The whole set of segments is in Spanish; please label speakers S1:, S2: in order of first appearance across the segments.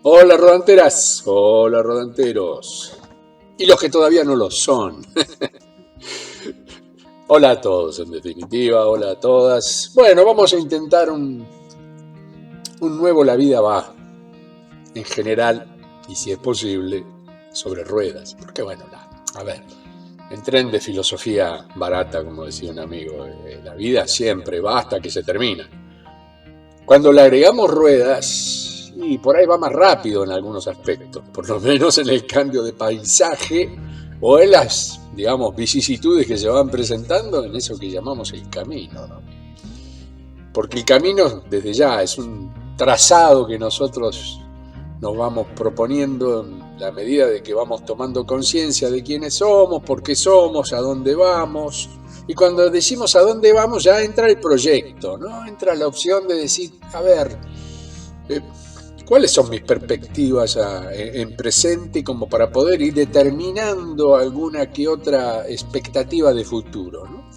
S1: Hola rodanteras, hola rodanteros. Y los que todavía no lo son. Hola a todos, en definitiva, hola a todas. Bueno, vamos a intentar un nuevo La Vida Va, en general, y si es posible, sobre ruedas. Porque bueno, a ver, en tren de filosofía barata, como decía un amigo, la vida siempre va hasta que se termina. Cuando le agregamos ruedas, y por ahí va más rápido en algunos aspectos, por lo menos en el cambio de paisaje o en las, digamos, vicisitudes que se van presentando en eso que llamamos el camino, ¿no? Porque el camino, desde ya, es un trazado que nosotros nos vamos proponiendo en la medida de que vamos tomando conciencia de quiénes somos, por qué somos, a dónde vamos. Y cuando decimos a dónde vamos ya entra el proyecto, ¿no? Entra la opción de decir, a ver, ¿cuáles son mis perspectivas en presente como para poder ir determinando alguna que otra expectativa de futuro, ¿no?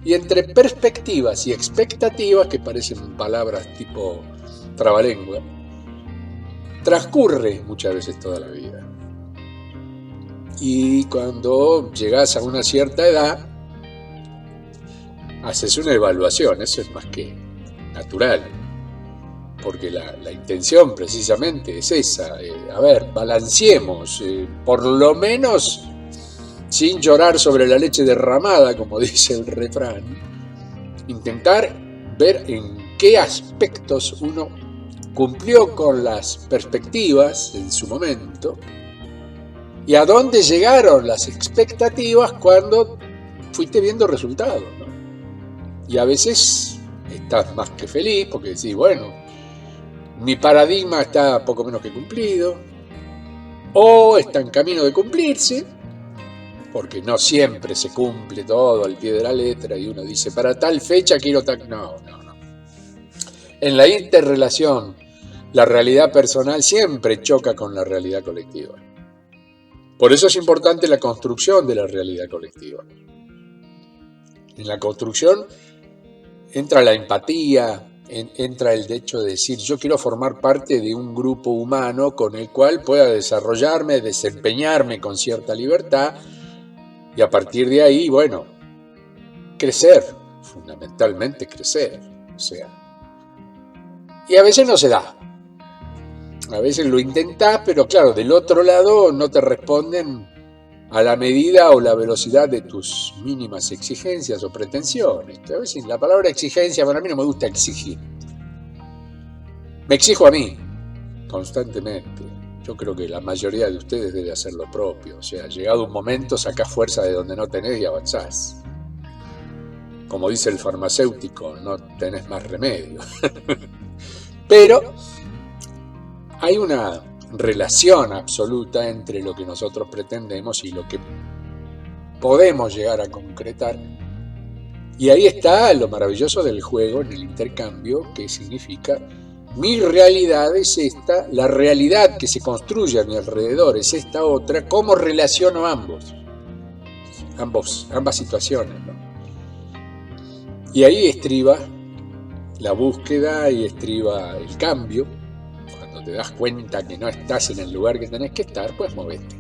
S1: Y entre perspectivas y expectativas, que parecen palabras tipo trabalengua, transcurre muchas veces toda la vida. Y cuando llegas a una cierta edad, haces una evaluación, eso es más que natural, porque la intención precisamente es esa, a ver, balanceemos, por lo menos sin llorar sobre la leche derramada, como dice el refrán, intentar ver en qué aspectos uno cumplió con las perspectivas en su momento y a dónde llegaron las expectativas cuando fuiste viendo resultados, ¿no? Y a veces estás más que feliz porque decís, bueno, mi paradigma está poco menos que cumplido, o está en camino de cumplirse, porque no siempre se cumple todo al pie de la letra y uno dice, para tal fecha quiero tal... No. En la interrelación, la realidad personal siempre choca con la realidad colectiva. Por eso es importante la construcción de la realidad colectiva. En la construcción entra la empatía, entra el hecho de decir yo quiero formar parte de un grupo humano con el cual pueda desarrollarme, desempeñarme con cierta libertad y a partir de ahí, bueno, crecer, fundamentalmente crecer, o sea. Y a veces no se da. A veces lo intentás, pero claro, del otro lado no te responden a la medida o la velocidad de tus mínimas exigencias o pretensiones. A veces la palabra exigencia, para mí no me gusta exigir. Me exijo a mí, constantemente. Yo creo que la mayoría de ustedes debe hacer lo propio. O sea, llegado un momento, sacás fuerza de donde no tenés y avanzás. Como dice el farmacéutico, no tenés más remedio. Pero hay una relación absoluta entre lo que nosotros pretendemos y lo que podemos llegar a concretar. Y ahí está lo maravilloso del juego en el intercambio, que significa mi realidad es esta, la realidad que se construye a mi alrededor es esta otra, ¿cómo relaciono ambas situaciones, ¿no? Y ahí estriba la búsqueda y estriba el cambio. Cuando te das cuenta que no estás en el lugar que tenés que estar, pues movete.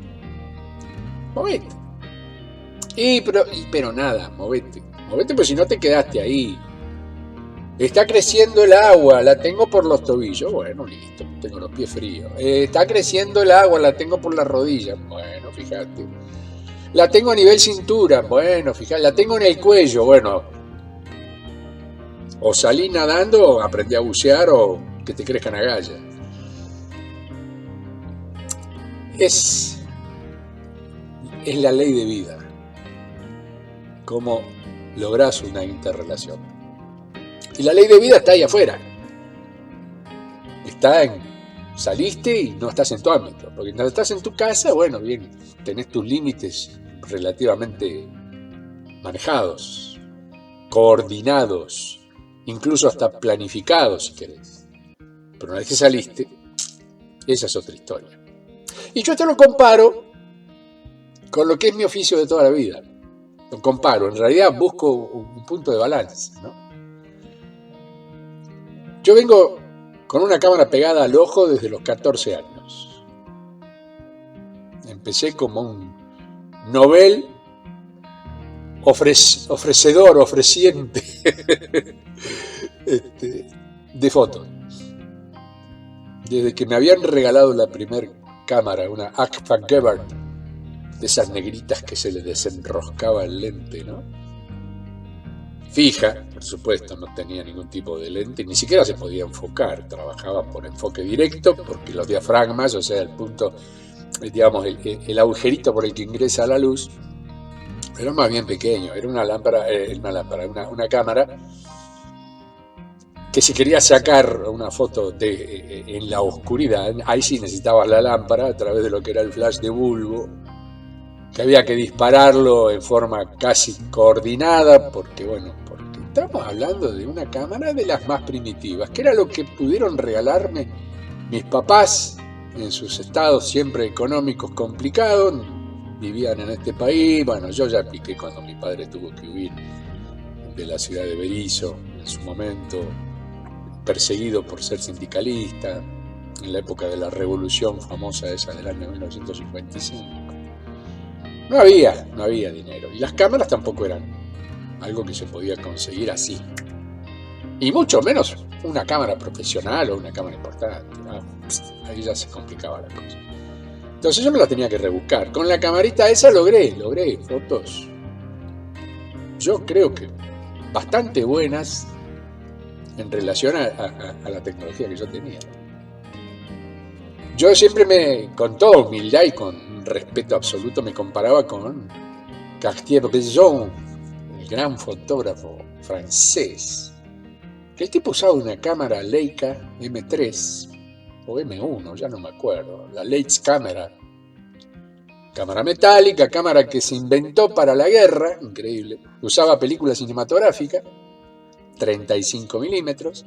S1: Pero nada, movete, pues si no te quedaste ahí. Está creciendo el agua, la tengo por los tobillos, bueno, listo, tengo los pies fríos. Está creciendo el agua, la tengo por las rodillas, bueno, fíjate. La tengo a nivel cintura, bueno, fíjate. La tengo en el cuello, bueno. O salí nadando, o aprendí a bucear, o que te crezcan agallas. Es la ley de vida. Cómo lográs una interrelación. Y la ley de vida está ahí afuera. Está en... Saliste y no estás en tu ámbito. Porque cuando estás en tu casa, bueno, bien, tenés tus límites relativamente manejados, coordinados, incluso hasta planificados, si querés. Pero una vez que saliste, esa es otra historia. Y yo esto lo comparo con lo que es mi oficio de toda la vida. Lo comparo, en realidad busco un punto de balance, ¿no? Yo vengo con una cámara pegada al ojo desde los 14 años. empecé como un novel ofrecedor, ofreciente de fotos. Desde que me habían regalado la primer cámara, una Agfa Gebhardt, de esas negritas que se le desenroscaba el lente, ¿no? Fija, por supuesto, no tenía ningún tipo de lente, ni siquiera se podía enfocar, trabajaba por enfoque directo, porque los diafragmas, o sea, el punto, digamos, el agujerito por el que ingresa la luz, era más bien pequeño, era una cámara que si quería sacar una foto en la oscuridad, ahí sí necesitabas la lámpara a través de lo que era el flash de bulbo, que había que dispararlo en forma casi coordinada, porque estamos hablando de una cámara de las más primitivas, que era lo que pudieron regalarme mis papás en sus estados siempre económicos complicados. Vivían en este país, yo ya piqué cuando mi padre tuvo que huir de la ciudad de Berisso en su momento, perseguido por ser sindicalista, en la época de la revolución famosa esa del año 1955. No había dinero, y las cámaras tampoco eran algo que se podía conseguir así, y mucho menos una cámara profesional o una cámara importante, ¿no? Ahí ya se complicaba la cosa. Entonces yo me la tenía que rebuscar. Con la camarita esa logré fotos, yo creo que bastante buenas en relación a la tecnología que yo tenía. Yo siempre con toda humildad y con respeto absoluto, me comparaba con Cartier-Bresson, el gran fotógrafo francés, que el tipo usaba una cámara Leica M3 o M1, ya no me acuerdo, la Leitz cámara metálica, cámara que se inventó para la guerra, increíble, usaba película cinematográfica, 35 milímetros,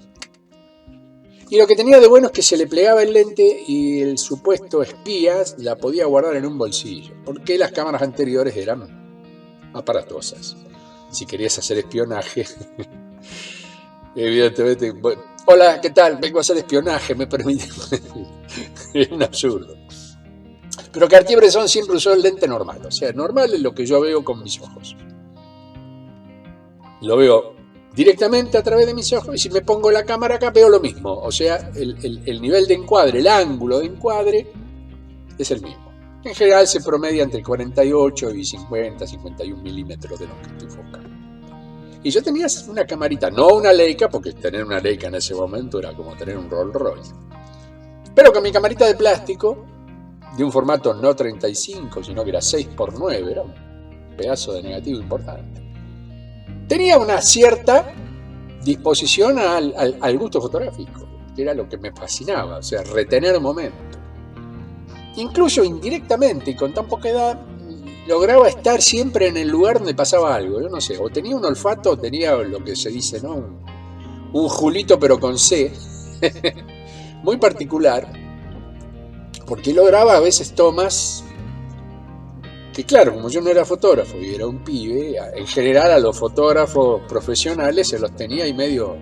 S1: y lo que tenía de bueno es que se le plegaba el lente y el supuesto espía la podía guardar en un bolsillo, porque las cámaras anteriores eran aparatosas. Si querías hacer espionaje, evidentemente, hola, ¿qué tal? Vengo a hacer espionaje, me permite. Es un absurdo. Pero Cartier-Bresson siempre usó el lente normal, o sea, normal es lo que yo veo con mis ojos. Lo veo directamente a través de mis ojos, y si me pongo la cámara acá veo lo mismo, o sea, el nivel de encuadre, el ángulo de encuadre es el mismo. En general se promedia entre 48 y 50, 51 milímetros de lo que estoy enfocando. Y yo tenía una camarita, no una Leica, porque tener una Leica en ese momento era como tener un Rolls Royce, pero con mi camarita de plástico, de un formato no 35, sino que era 6x9, era un pedazo de negativo importante. Tenía una cierta disposición al gusto fotográfico, que era lo que me fascinaba, o sea, retener momentos. Incluso indirectamente, y con tan poca edad, lograba estar siempre en el lugar donde pasaba algo. Yo no sé, o tenía un olfato, o tenía lo que se dice, ¿no? Un julito, pero con C, muy particular, porque lograba a veces tomas que, claro, como yo no era fotógrafo y era un pibe, en general a los fotógrafos profesionales se los tenía ahí medio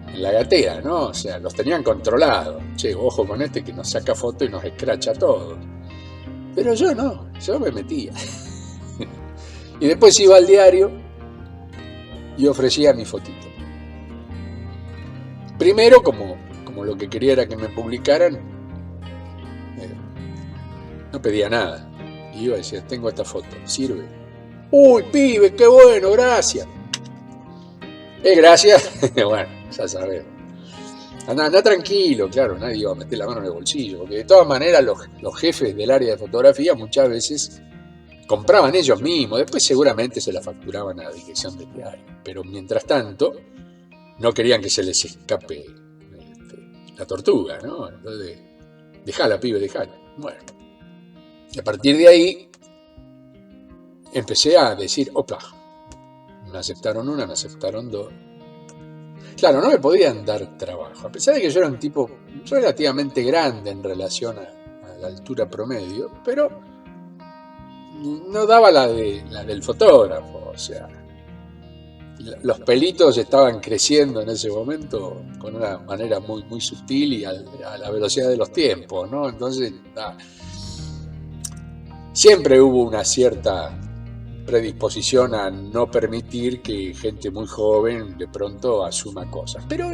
S1: en la gatera, ¿no? O sea, los tenían controlados. Che, ojo con este que nos saca foto y nos escracha todo. Pero yo no, yo me metía. Y después iba al diario y ofrecía mi fotito. Primero, como lo que quería era que me publicaran, no pedía nada. Iba y decía, tengo esta foto, ¿sirve? ¡Uy, pibe, qué bueno, gracias! Gracias. Bueno, ya sabemos. Anda tranquilo, claro, nadie iba a meter la mano en el bolsillo, porque de todas maneras los jefes del área de fotografía muchas veces compraban ellos mismos, después seguramente se la facturaban a la dirección del diario, pero mientras tanto no querían que se les escape la tortuga, ¿no? Entonces, dejala, pibe, dejala. Bueno, y a partir de ahí empecé a decir, opla, me aceptaron una, me aceptaron dos. Claro, no me podían dar trabajo, a pesar de que yo era un tipo relativamente grande en relación a la altura promedio, pero no daba la del fotógrafo, o sea, los pelitos estaban creciendo en ese momento con una manera muy, muy sutil y a la velocidad de los tiempos, ¿no? Entonces, siempre hubo una cierta predisposición a no permitir que gente muy joven de pronto asuma cosas. Pero,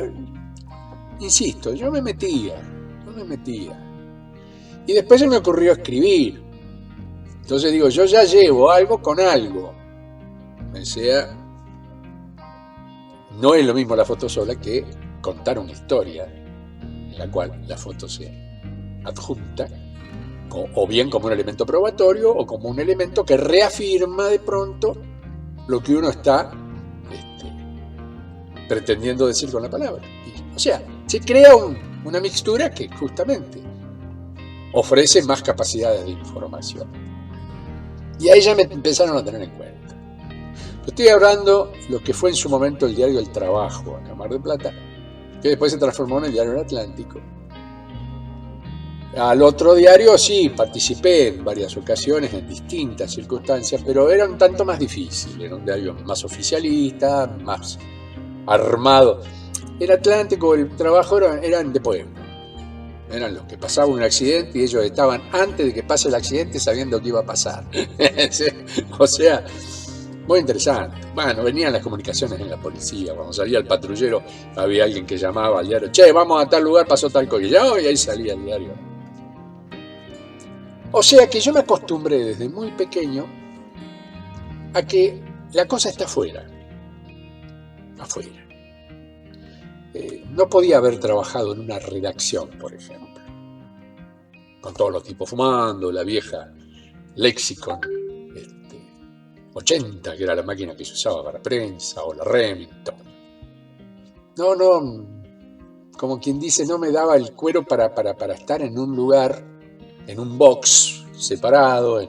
S1: insisto, yo me metía. Y después se me ocurrió escribir. Entonces digo, yo ya llevo algo con algo. O sea, no es lo mismo la foto sola que contar una historia en la cual la foto se adjunta, o bien como un elemento probatorio o como un elemento que reafirma de pronto lo que uno está pretendiendo decir con la palabra. O sea, se crea una mixtura que justamente ofrece más capacidades de información. Y ahí ya me empezaron a tener en cuenta. Estoy hablando de lo que fue en su momento el diario El Trabajo, acá en Mar del Plata, que después se transformó en el diario El Atlántico. Al otro diario sí, participé en varias ocasiones, en distintas circunstancias, pero era un tanto más difícil, era un diario más oficialista, más armado. El Atlántico, El Trabajo eran de pueblo, eran los que pasaban un accidente y ellos estaban antes de que pase el accidente sabiendo que iba a pasar. O sea, muy interesante. Bueno, venían las comunicaciones en la policía, cuando salía el patrullero había alguien que llamaba al diario, che, vamos a tal lugar, pasó tal cosa, y ahí salía el diario. O sea que yo me acostumbré desde muy pequeño a que la cosa está afuera. No podía haber trabajado en una redacción, por ejemplo, con todos los tipos fumando, la vieja Lexicon 80, que era la máquina que se usaba para prensa, o la Remington. No, como quien dice, no me daba el cuero para estar en un lugar, en un box separado.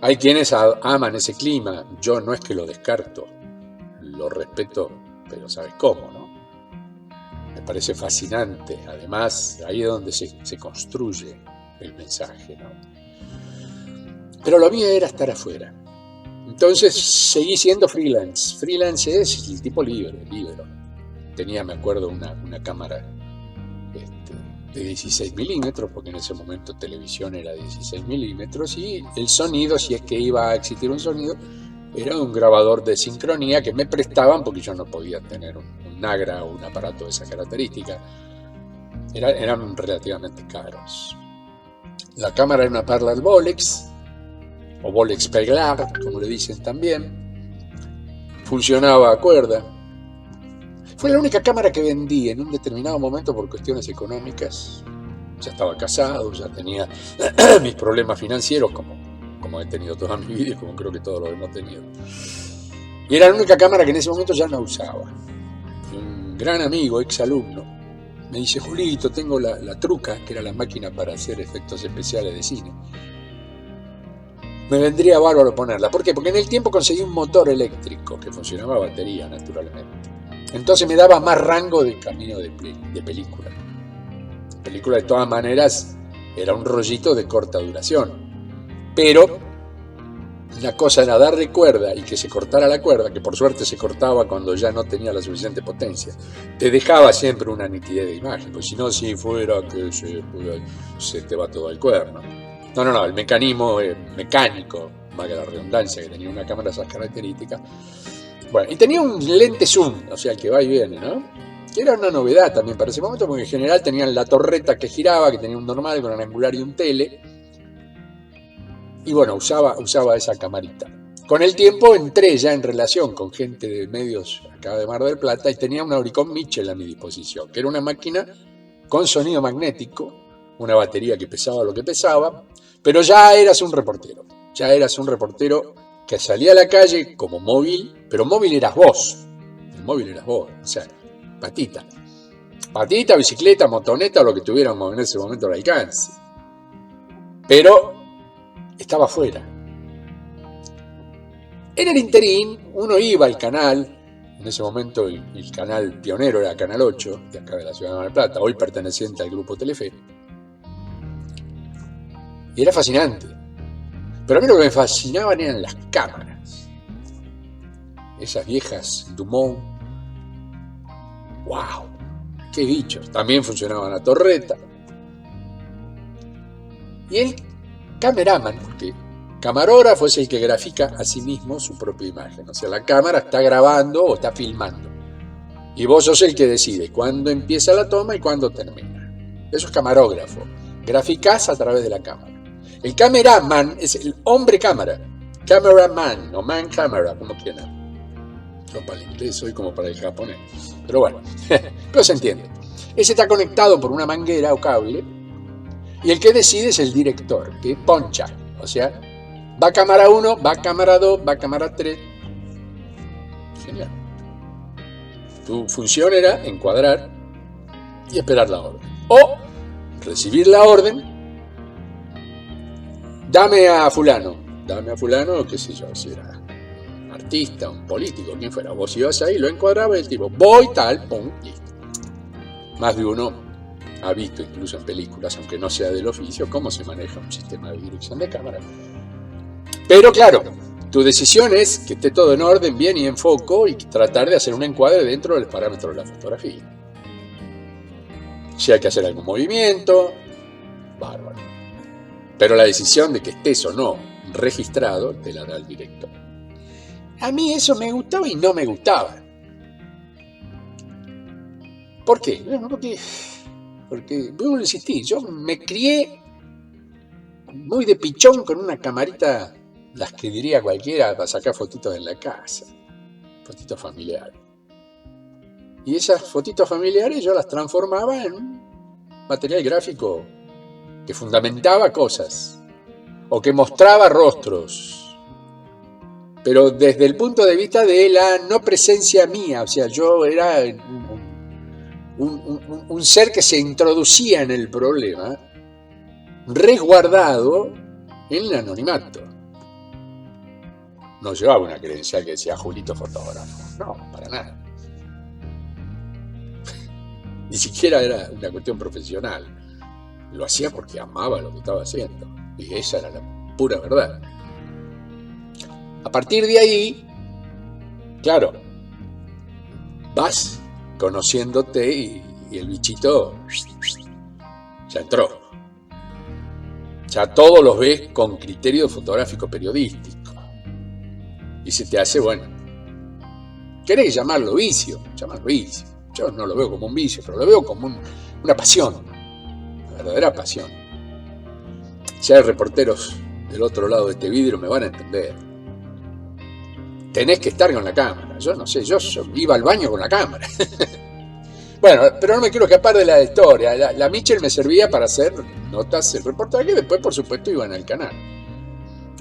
S1: Hay quienes aman ese clima, yo no es que lo descarto, lo respeto, pero ¿sabes cómo, no? Me parece fascinante, además, ahí es donde se construye el mensaje, ¿no? Pero lo mío era estar afuera. Entonces seguí siendo freelance. Freelance es el tipo libre. Tenía, me acuerdo, una cámara de 16 milímetros, porque en ese momento televisión era 16 milímetros, y el sonido, si es que iba a existir un sonido, era un grabador de sincronía que me prestaban porque yo no podía tener un Nagra o un aparato de esa característica. Eran relativamente caros. La cámara era una Parlor Bolex, o Bolex Peglar, como le dicen también. Funcionaba a cuerda. Fue la única cámara que vendí en un determinado momento por cuestiones económicas. Ya estaba casado, ya tenía mis problemas financieros, como he tenido toda mi vida y como creo que todos los hemos tenido. Y era la única cámara que en ese momento ya no usaba. Un gran amigo, ex alumno, me dice, Julito, tengo la Truca, que era la máquina para hacer efectos especiales de cine. Me vendría bárbaro ponerla. ¿Por qué? Porque en el tiempo conseguí un motor eléctrico que funcionaba a batería, naturalmente. Entonces me daba más rango de camino de película. La película, de todas maneras, era un rollito de corta duración. Pero una cosa era darle cuerda y que se cortara la cuerda, que por suerte se cortaba cuando ya no tenía la suficiente potencia. Te dejaba siempre una nitidez de imagen, porque si no, si fuera que se te va todo el cuerno. No, el mecanismo mecánico, valga la redundancia, que tenía una cámara de esas características. Bueno, y tenía un lente zoom, o sea, el que va y viene, ¿no? Que era una novedad también para ese momento, porque en general tenían la torreta que giraba, que tenía un normal con un angular y un tele. Y bueno, usaba esa camarita. Con el tiempo entré ya en relación con gente de medios acá de Mar del Plata y tenía un Auricon Mitchell a mi disposición, que era una máquina con sonido magnético, una batería que pesaba lo que pesaba, pero ya eras un reportero que salía a la calle como móvil, pero móvil eras vos, o sea, patita, bicicleta, motoneta o lo que tuviéramos en ese momento al alcance, pero estaba afuera. En el interín uno iba al canal, en ese momento el canal pionero era Canal 8, de acá de la ciudad de Mar del Plata, hoy perteneciente al grupo Telefe, y era fascinante. Pero a mí lo que me fascinaban eran las cámaras. Esas viejas Dumont. ¡Wow! ¡Qué bichos! También funcionaban a torreta. Y cameraman, porque camarógrafo es el que grafica a sí mismo su propia imagen. O sea, la cámara está grabando o está filmando. Y vos sos el que decide cuándo empieza la toma y cuándo termina. Eso es camarógrafo. Graficás a través de la cámara. El cameraman es el hombre cámara. Cameraman o man camera, como quieran. Yo para el inglés soy como para el japonés. Pero bueno, pero se entiende. Ese está conectado por una manguera o cable. Y el que decide es el director, que poncha. O sea, va cámara 1, va cámara 2, va cámara 3. Genial. Tu función era encuadrar y esperar la orden. O recibir la orden, dame a fulano, qué sé yo, si era un artista, un político, quien fuera. Vos ibas ahí, lo encuadraba y el tipo, voy tal, pum, listo. Más de uno ha visto, incluso en películas, aunque no sea del oficio, cómo se maneja un sistema de dirección de cámara. Pero claro, tu decisión es que esté todo en orden, bien y en foco, y tratar de hacer un encuadre dentro del parámetro de la fotografía. Si hay que hacer algún movimiento, bárbaro. Pero la decisión de que estés o no registrado te la da el director. A mí eso me gustaba y no me gustaba. ¿Por qué? Bueno, porque vuelvo a insistir, yo me crié muy de pichón con una camarita, las que diría cualquiera, para sacar fotitos en la casa, fotitos familiares. Y esas fotitos familiares yo las transformaba en un material gráfico que fundamentaba cosas o que mostraba rostros, pero desde el punto de vista de la no presencia mía. O sea, yo era un ser que se introducía en el problema, resguardado en el anonimato. No llevaba una credencial que decía Julito fotógrafo, no, para nada. Ni siquiera era una cuestión profesional. Lo hacía porque amaba lo que estaba haciendo. Y esa era la pura verdad. A partir de ahí, claro, vas conociéndote y el bichito ya entró. Ya todos los ves con criterio fotográfico periodístico. Y se te hace, bueno, querés llamarlo vicio, llamarlo vicio. Yo no lo veo como un vicio, pero lo veo como una pasión, una verdadera pasión. Si hay reporteros del otro lado de este vidrio me van a entender. Tenés que estar con la cámara. Yo no sé, yo iba al baño con la cámara. Bueno, pero no me quiero escapar de la historia. La Mitchell me servía para hacer notas, el reportaje, y después, por supuesto, iban al canal.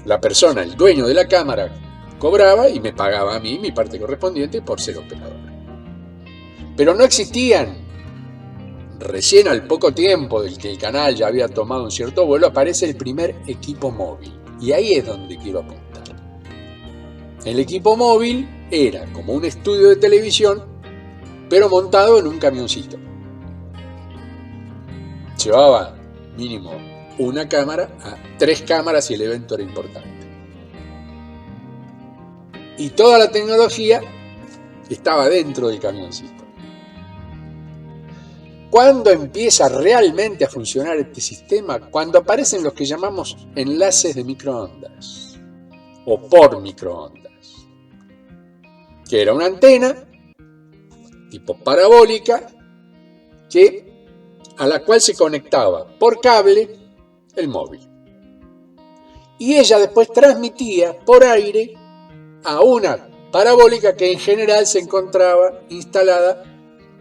S1: La persona, el dueño de la cámara, cobraba y me pagaba a mí mi parte correspondiente por ser operador. Pero no existían. Recién al poco tiempo del que el canal ya había tomado un cierto vuelo, aparece el primer equipo móvil. Y ahí es donde quiero apuntar. El equipo móvil era como un estudio de televisión, pero montado en un camioncito. Llevaba mínimo una cámara a 3 cámaras si el evento era importante. Y toda la tecnología estaba dentro del camioncito. ¿Cuándo empieza realmente a funcionar este sistema? Cuando aparecen los que llamamos enlaces de microondas o por microondas, que era una antena tipo parabólica a la cual se conectaba por cable el móvil. Y ella después transmitía por aire a una parabólica que en general se encontraba instalada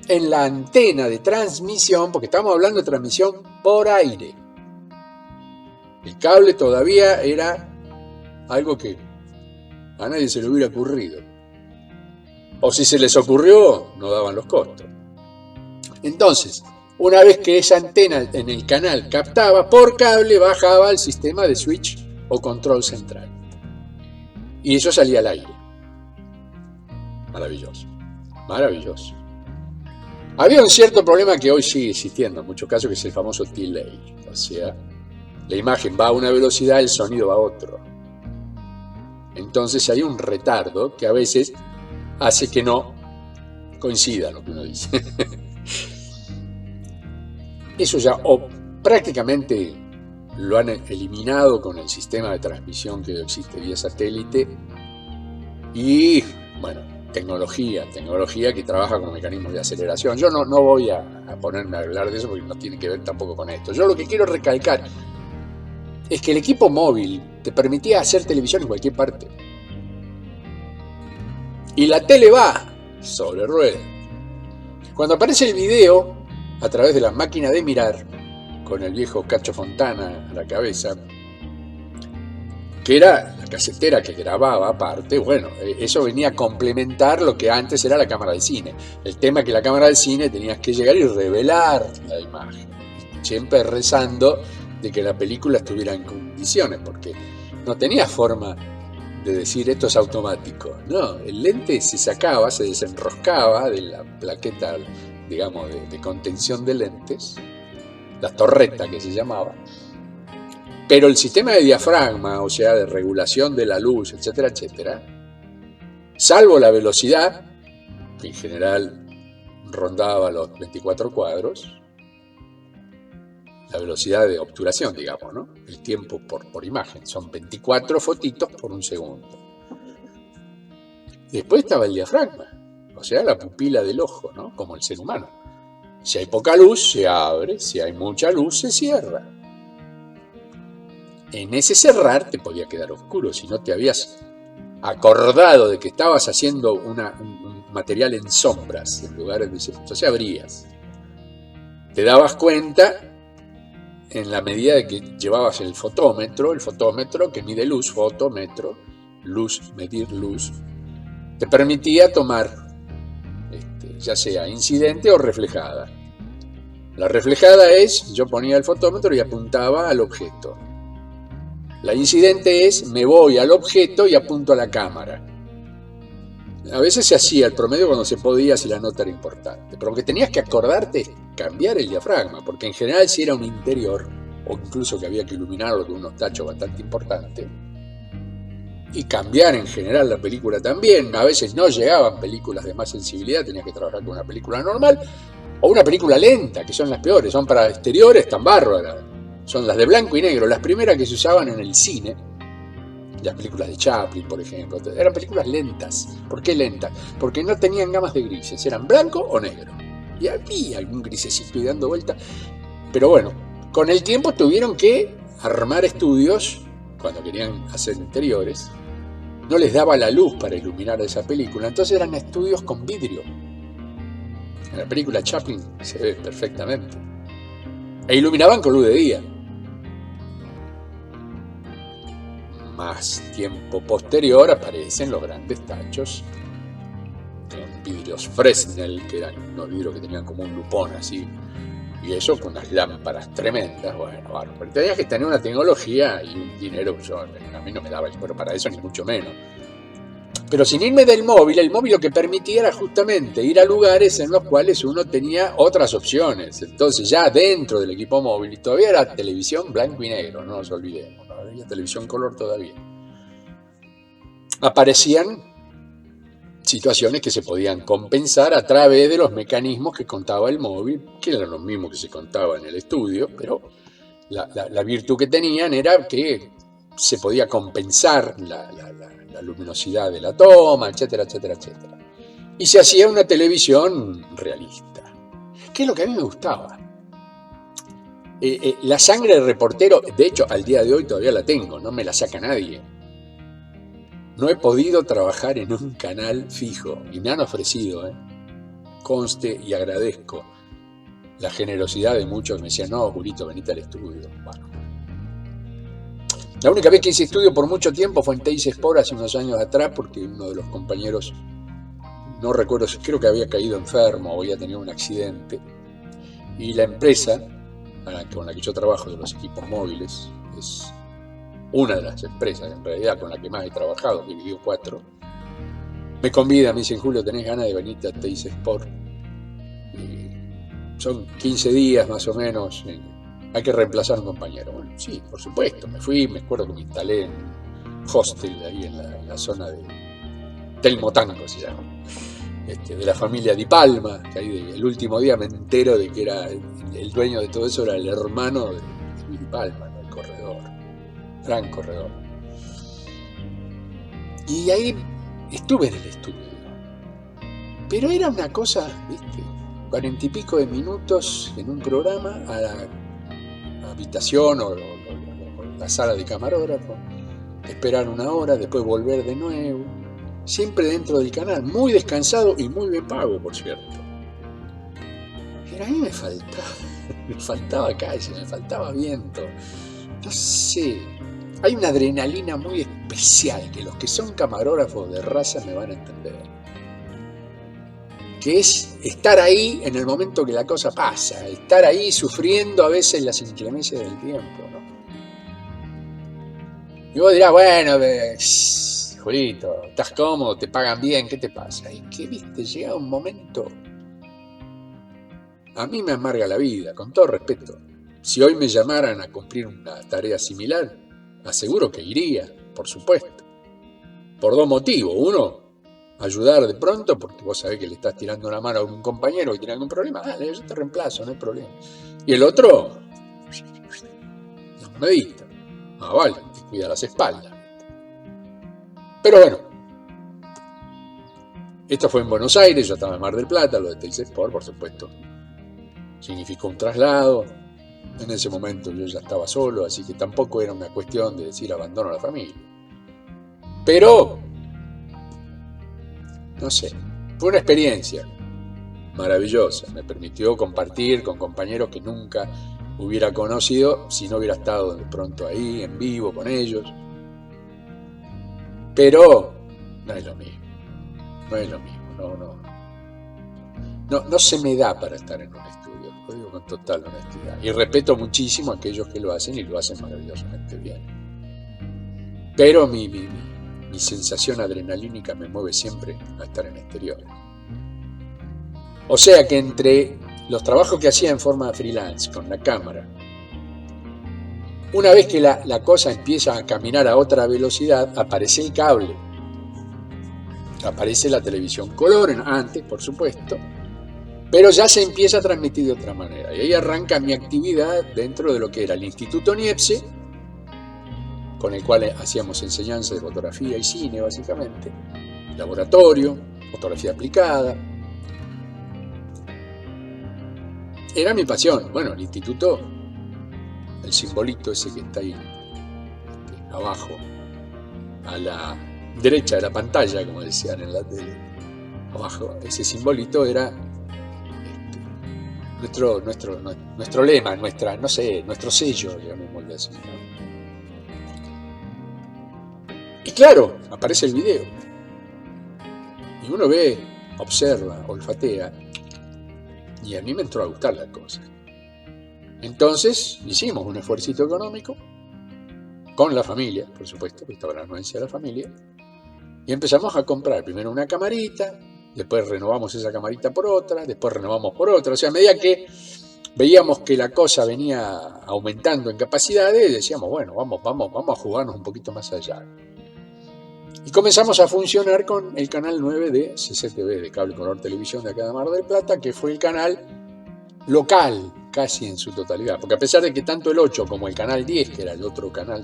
S1: en la antena de transmisión, porque estamos hablando de transmisión por aire. El cable todavía era algo que a nadie se le hubiera ocurrido. O si se les ocurrió, no daban los costos. Entonces, una vez que esa antena en el canal captaba, por cable bajaba al sistema de switch o control central. Y eso salía al aire. Maravilloso. Maravilloso. Había un cierto problema que hoy sigue existiendo en muchos casos, que es el famoso delay. O sea, la imagen va a una velocidad, el sonido va a otro. Entonces hay un retardo que a veces hace que no coincida lo que uno dice. Eso ya prácticamente lo han eliminado con el sistema de transmisión que existe vía satélite y, bueno, tecnología que trabaja con mecanismos de aceleración. Yo no voy a ponerme a hablar de eso porque no tiene que ver tampoco con esto. Yo lo que quiero recalcar es que el equipo móvil te permitía hacer televisión en cualquier parte. Y la tele va sobre ruedas. Cuando aparece el video, a través de la máquina de mirar, con el viejo Cacho Fontana a la cabeza, que era la casetera que grababa aparte, bueno, eso venía a complementar lo que antes era la cámara de cine. El tema es que la cámara de cine tenías que llegar y revelar la imagen, siempre rezando de que la película estuviera en condiciones, porque no tenía forma de decir esto es automático. No, el lente se sacaba, se desenroscaba de la plaqueta, digamos, de contención de lentes, la torreta que se llamaba, pero el sistema de diafragma, o sea, de regulación de la luz, etcétera, etcétera, salvo la velocidad, que en general rondaba los 24 cuadros, la velocidad de obturación, digamos, ¿no? El tiempo por imagen, son 24 fotitos por un segundo. Después estaba el diafragma, o sea, la pupila del ojo, ¿no? Como el ser humano. Si hay poca luz, se abre, si hay mucha luz, se cierra. En ese cerrar te podía quedar oscuro si no te habías acordado de que estabas haciendo un material en sombras en lugares de cierto. Entonces abrías. Te dabas cuenta en la medida de que llevabas el fotómetro que mide luz, fotómetro, luz, medir luz, te permitía tomar ya sea incidente o reflejada. La reflejada es, yo ponía el fotómetro y apuntaba al objeto. La incidente es, me voy al objeto y apunto a la cámara. A veces se hacía el promedio cuando se podía, si la nota era importante. Pero aunque tenías que acordarte cambiar el diafragma, porque en general si era un interior, o incluso que había que iluminarlo con unos tachos bastante importantes, y cambiar en general la película también. A veces no llegaban películas de más sensibilidad, tenías que trabajar con una película normal, o una película lenta, que son las peores, son para exteriores tan bárbaras. Son las de blanco y negro, las primeras que se usaban en el cine, las películas de Chaplin, por ejemplo, eran películas lentas. ¿Por qué lentas? Porque no tenían gamas de grises, eran blanco o negro. Y había algún grisecito y dando vuelta. Pero bueno, con el tiempo tuvieron que armar estudios, cuando querían hacer interiores, no les daba la luz para iluminar esa película, entonces eran estudios con vidrio. En la película Chaplin se ve perfectamente. E iluminaban con luz de día. Más tiempo posterior aparecen los grandes tachos con vidrios Fresnel, que eran unos vidrios que tenían como un lupón así, y eso con unas lámparas tremendas. Bueno, pero tenías que tener una tecnología y un dinero que a mí no me daba el cuero para eso, ni mucho menos. Pero sin irme del móvil, el móvil lo que permitía era justamente ir a lugares en los cuales uno tenía otras opciones. Entonces ya dentro del equipo móvil, y todavía era televisión blanco y negro, no nos olvidemos, no había televisión color todavía, aparecían situaciones que se podían compensar a través de los mecanismos que contaba el móvil, que eran los mismos que se contaban en el estudio, pero la virtud que tenían era que se podía compensar la luminosidad de la toma, etcétera, etcétera, etcétera. Y se hacía una televisión realista, que es lo que a mí me gustaba. La sangre de reportero, de hecho, al día de hoy todavía la tengo, no me la saca nadie. No he podido trabajar en un canal fijo, y me han ofrecido, conste y agradezco la generosidad de muchos que me decían, no, Julito, venite al estudio. Bueno. La única vez que hice estudio por mucho tiempo fue en Teis Sport hace unos años atrás, porque uno de los compañeros, no recuerdo, creo que había caído enfermo o había tenido un accidente, y la empresa con la que yo trabajo de los equipos móviles es una de las empresas en realidad con la que más he trabajado, que vivió 4, me convida, me dicen, Julio, ¿tenés ganas de venirte a Teis Sport? Son 15 días más o menos, hay que reemplazar a un compañero. Bueno, sí, por supuesto, me fui, me acuerdo que me instalé en un hostel ahí en la zona de Telmotango, se llama, de la familia Di Palma, que ahí el último día me entero de que era el dueño de todo eso, era el hermano de Di Palma, ¿no? corredor, gran corredor. Y ahí estuve en el estudio, pero era una cosa, ¿viste? 40 y pico de minutos en un programa a la habitación o la sala de camarógrafo, esperar una hora, después volver de nuevo, siempre dentro del canal, muy descansado y muy bien pago, por cierto. Pero a mí me faltaba calle, me faltaba viento, no sé, hay una adrenalina muy especial que los que son camarógrafos de raza me van a entender, que es estar ahí en el momento que la cosa pasa, estar ahí sufriendo a veces las inclemencias del tiempo, ¿no? Y vos dirás, bueno, Julito, estás cómodo, te pagan bien, ¿qué te pasa? Y que, viste, llega un momento, a mí me amarga la vida, con todo respeto. Si hoy me llamaran a cumplir una tarea similar, aseguro que iría, por supuesto. Por dos motivos. Uno, ayudar de pronto, porque vos sabés que le estás tirando una mano a un compañero que tiene algún problema, dale, yo te reemplazo, no hay problema. Y el otro, una monedita. Ah, vale, te cuida las espaldas. Pero bueno, esto fue en Buenos Aires, yo estaba en Mar del Plata, lo de Teis Sport, por supuesto. Significó un traslado. En ese momento yo ya estaba solo, así que tampoco era una cuestión de decir abandono a la familia. Pero, no sé, fue una experiencia maravillosa. Me permitió compartir con compañeros que nunca hubiera conocido si no hubiera estado de pronto ahí, en vivo, con ellos. Pero no es lo mismo, no se me da para estar en un estudio, lo digo con total honestidad. Y respeto muchísimo a aquellos que lo hacen y lo hacen maravillosamente bien. Pero mi sensación adrenalínica me mueve siempre a estar en exterior. O sea que entre los trabajos que hacía en forma freelance con la cámara, una vez que la cosa empieza a caminar a otra velocidad, aparece el cable, aparece la televisión color, antes por supuesto, pero ya se empieza a transmitir de otra manera. Y ahí arranca mi actividad dentro de lo que era el Instituto Niepce, con el cual hacíamos enseñanza de fotografía y cine básicamente, laboratorio, fotografía aplicada. Era mi pasión. Bueno, el instituto, el simbolito ese que está ahí abajo, a la derecha de la pantalla, como decían en la tele, abajo, ese simbolito era nuestro lema, nuestro sello, llamémoslo así, ¿no? Y claro, aparece el video. Y uno ve, observa, olfatea, y a mí me entró a gustar la cosa. Entonces hicimos un esfuercito económico con la familia, por supuesto, que estaba la anuencia de la familia, y empezamos a comprar primero una camarita, después renovamos esa camarita por otra, después renovamos por otra. O sea, a medida que veíamos que la cosa venía aumentando en capacidades, decíamos, bueno, vamos a jugarnos un poquito más allá. Y comenzamos a funcionar con el canal 9 de CCTV, de Cable Color Televisión de acá de Mar del Plata, que fue el canal local casi en su totalidad. Porque a pesar de que tanto el 8 como el canal 10, que era el otro canal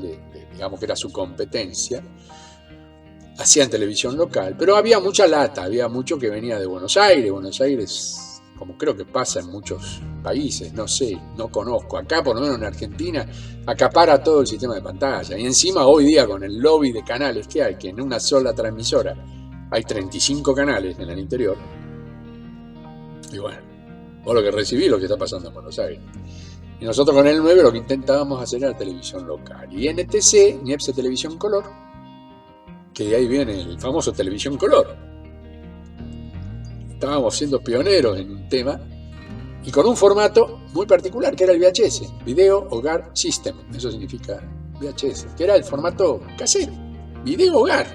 S1: digamos que era su competencia, hacían televisión local, pero había mucha lata, había mucho que venía de Buenos Aires, como creo que pasa en muchos países, no sé, no conozco. Acá, por lo menos en Argentina, acapara todo el sistema de pantalla. Y encima hoy día con el lobby de canales que hay, que en una sola transmisora hay 35 canales en el interior. Y bueno, vos lo que recibís lo que está pasando en Buenos Aires. Y nosotros con el 9 lo que intentábamos hacer era televisión local. Y NTC, Niepce Televisión Color, que de ahí viene el famoso Televisión Color. Estábamos siendo pioneros en un tema y con un formato muy particular, que era el VHS, Video Hogar System, eso significa VHS, que era el formato casero, video hogar.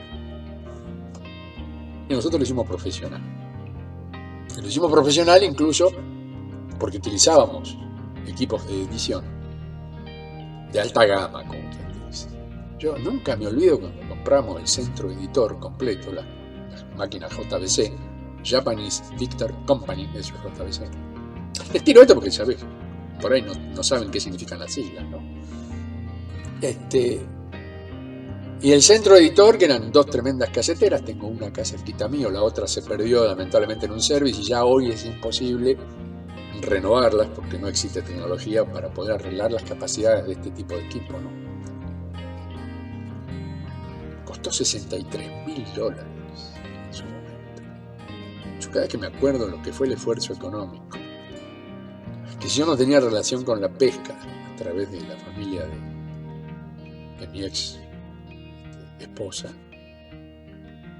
S1: Y nosotros lo hicimos profesional. Lo hicimos profesional incluso porque utilizábamos equipos de edición de alta gama, como quien dice. Yo nunca me olvido cuando compramos el centro editor completo, las máquinas JVC, Japanese Victor Company, eso es JVC. Les tiro esto porque, ¿sabes? Por ahí no saben qué significan las siglas, ¿no? Y el centro editor, que eran 2 tremendas caseteras, tengo una acá cerquita mío, la otra se perdió lamentablemente en un service y ya hoy es imposible renovarlas porque no existe tecnología para poder arreglar las capacidades de este tipo de equipo, ¿no? Costó $63.000 en su momento. Yo cada vez que me acuerdo de lo que fue el esfuerzo económico, que si yo no tenía relación con la pesca a través de la familia de mi ex esposa,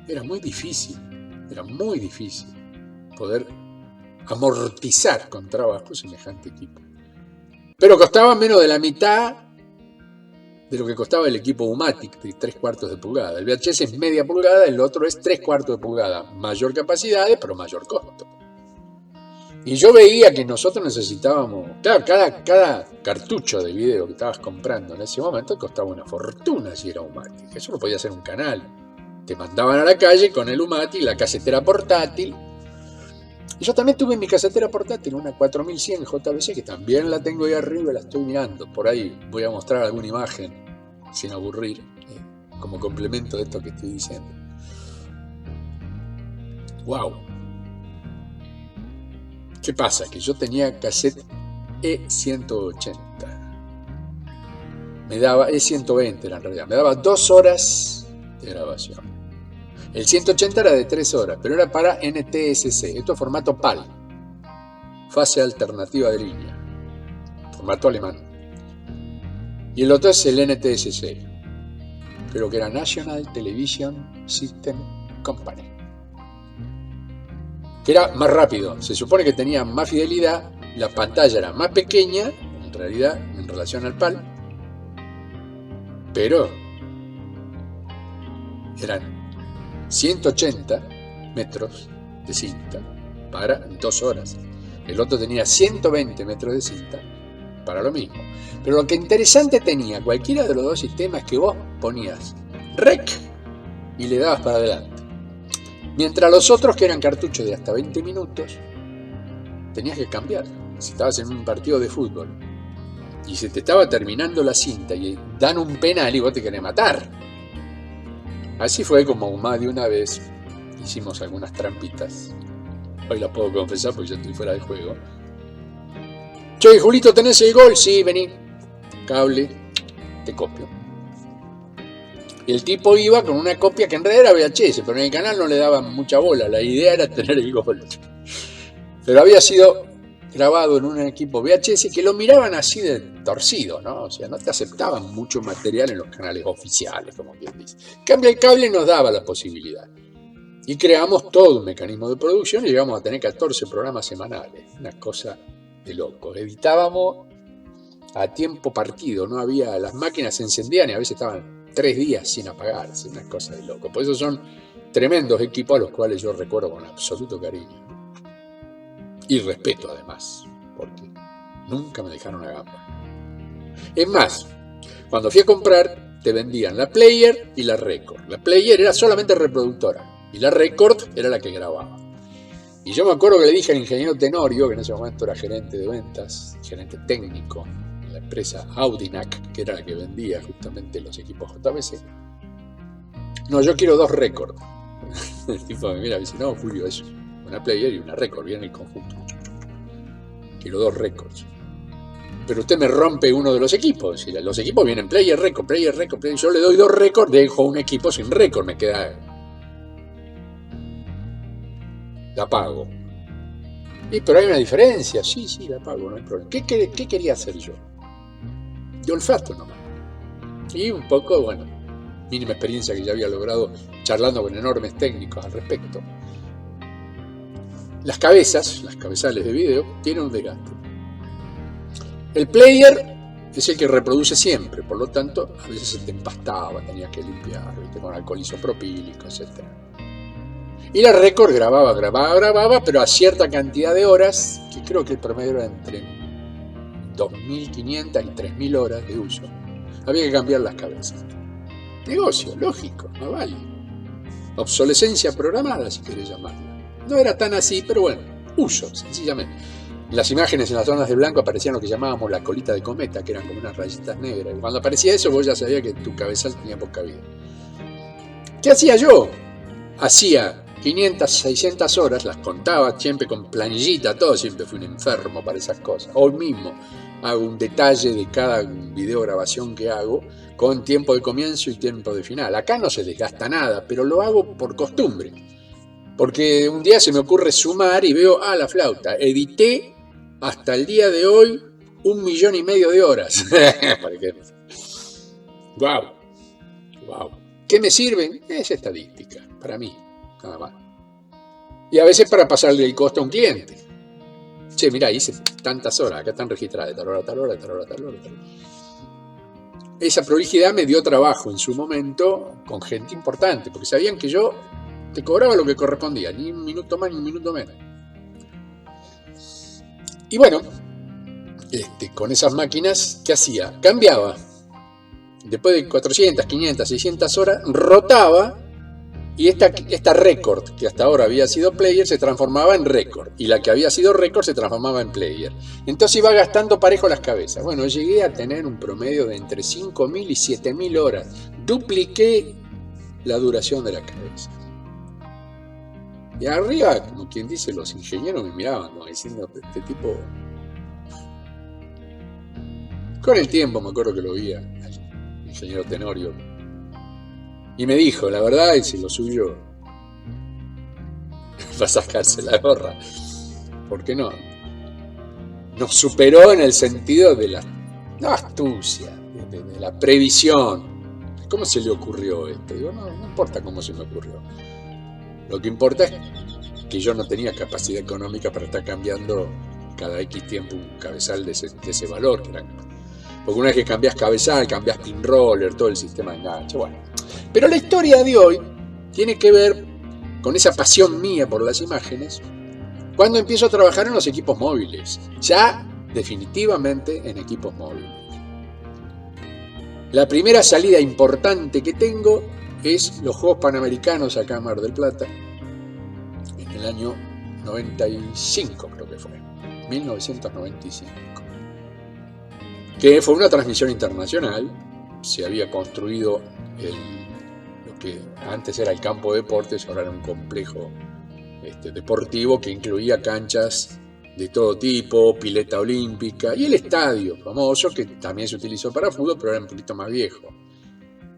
S1: era muy difícil poder amortizar con trabajo semejante equipo. Pero costaba menos de la mitad de lo que costaba el equipo Umatic de 3/4 de pulgada. El VHS es media pulgada, el otro es 3/4 de pulgada. Mayor capacidad, pero mayor costo. Y yo veía que nosotros necesitábamos, claro, cada cartucho de video que estabas comprando en ese momento costaba una fortuna si era Umatic. Eso lo podía hacer un canal. Te mandaban a la calle con el Umatic, la casetera portátil. Y yo también tuve mi casetera portátil, una 4100 JVC, que también la tengo ahí arriba y la estoy mirando. Por ahí voy a mostrar alguna imagen, sin aburrir, como complemento de esto que estoy diciendo. ¡Wow! ¿Qué pasa? Que yo tenía cassette E180. Me daba, E120 era en realidad, me daba 2 horas de grabación. El 180 era de 3 horas, pero era para NTSC. Esto es formato PAL, fase alternativa de línea, formato alemán. Y el otro es el NTSC, creo que era National Television System Company, que era más rápido. Se supone que tenía más fidelidad, la pantalla era más pequeña, en realidad, en relación al PAL, pero eran 180 metros de cinta para 2 horas. El otro tenía 120 metros de cinta para lo mismo. Pero lo que interesante tenía cualquiera de los dos sistemas, que vos ponías REC y le dabas para adelante. Mientras los otros, que eran cartuchos de hasta 20 minutos, tenías que cambiar. Si estabas en un partido de fútbol y se te estaba terminando la cinta y dan un penal y vos te querés matar. Así fue como más de una vez hicimos algunas trampitas. Hoy las puedo confesar porque ya estoy fuera de juego. Che, Julito, ¿tenés el gol? Sí, vení. Cable, te copio. Y el tipo iba con una copia que en realidad era VHS, pero en el canal no le daban mucha bola. La idea era tener el gol. Pero había sido grabado en un equipo VHS que lo miraban así de torcido, ¿no? O sea, no te aceptaban mucho material en los canales oficiales, como quien dice. En cambio, el cable nos daba la posibilidad. Y creamos todo un mecanismo de producción y llegamos a tener 14 programas semanales. Una cosa de loco. Editábamos a tiempo partido, no había, las máquinas se encendían y a veces estaban 3 días sin apagarse. Una cosa de loco. Por eso son tremendos equipos a los cuales yo recuerdo con absoluto cariño. Y respeto además, porque nunca me dejaron a gamba. Es más, cuando fui a comprar, te vendían la player y la record. La player era solamente reproductora y la record era la que grababa. Y yo me acuerdo que le dije al ingeniero Tenorio, que en ese momento era gerente de ventas, gerente técnico de la empresa Audinac, que era la que vendía justamente los equipos JVC. No, yo quiero 2 record. El tipo me mira y dice, no, Julio, eso. Una player y una record, viene el conjunto. Quiero 2 records. Pero usted me rompe uno de los equipos. Si los equipos vienen player, record, player, record, player. Yo le doy 2 records, dejo un equipo sin record, me queda. La pago. Pero hay una diferencia. Sí, la pago, no hay problema. ¿Qué quería hacer yo? De olfato nomás. Y un poco, bueno, mínima experiencia que ya había logrado charlando con enormes técnicos al respecto. Las cabezales de video, tienen un desgaste. El player es el que reproduce siempre, por lo tanto, a veces se te empastaba, tenías que limpiar, ¿viste? Con alcohol isopropílico, etc. Y la record grababa, pero a cierta cantidad de horas, que creo que el promedio era entre 2.500 y 3.000 horas de uso. Había que cambiar las cabezas. Negocio, lógico, no vale. Obsolescencia programada, si querés llamarla. No era tan así, pero bueno, uso, sencillamente. En las imágenes, en las zonas de blanco, aparecían lo que llamábamos la colita de cometa, que eran como unas rayitas negras. Y cuando aparecía eso, vos ya sabías que tu cabezal tenía poca vida. ¿Qué hacía yo? Hacía 500, 600 horas, las contaba siempre con planillita, todo, siempre fui un enfermo para esas cosas. Hoy mismo hago un detalle de cada video grabación que hago, con tiempo de comienzo y tiempo de final. Acá no se desgasta nada, pero lo hago por costumbre. Porque un día se me ocurre sumar y veo, la flauta, edité hasta el día de hoy 1,5 millones de horas. Wow. ¿Qué me sirven? Es estadística, para mí, nada más. Y a veces para pasarle el costo a un cliente. Che, mirá, hice tantas horas, acá están registradas, tal hora, tal hora, tal hora, tal hora, tal hora. Esa prolijidad me dio trabajo en su momento con gente importante, porque sabían que yo te cobraba lo que correspondía, ni un minuto más ni un minuto menos. Y bueno, con esas máquinas, ¿qué hacía? Cambiaba. Después de 400, 500, 600 horas, rotaba y esta récord, que hasta ahora había sido player, se transformaba en récord. Y la que había sido récord se transformaba en player. Entonces iba gastando parejo las cabezas. Bueno, llegué a tener un promedio de entre 5.000 y 7.000 horas. Dupliqué la duración de la cabeza. Y arriba, como quien dice, los ingenieros me miraban como diciendo, este tipo... Con el tiempo me acuerdo que lo vi al ingeniero Tenorio. Y me dijo, la verdad, es lo suyo va a sacarse la gorra. ¿Por qué no? Nos superó en el sentido de la astucia, de la previsión. ¿Cómo se le ocurrió esto? Digo, no importa cómo se me ocurrió. Lo que importa es que yo no tenía capacidad económica para estar cambiando cada X tiempo un cabezal de ese valor. Porque una vez que cambias cabezal, cambias pin roller, todo el sistema de enganche. Bueno. Pero la historia de hoy tiene que ver con esa pasión mía por las imágenes cuando empiezo a trabajar en los equipos móviles. Ya definitivamente en equipos móviles. La primera salida importante que tengo es los Juegos Panamericanos acá en Mar del Plata, en el año 95 creo que fue, 1995, que fue una transmisión internacional. Se había construido lo que antes era el campo de deportes, ahora era un complejo deportivo que incluía canchas de todo tipo, pileta olímpica y el estadio famoso que también se utilizó para fútbol, pero era un poquito más viejo.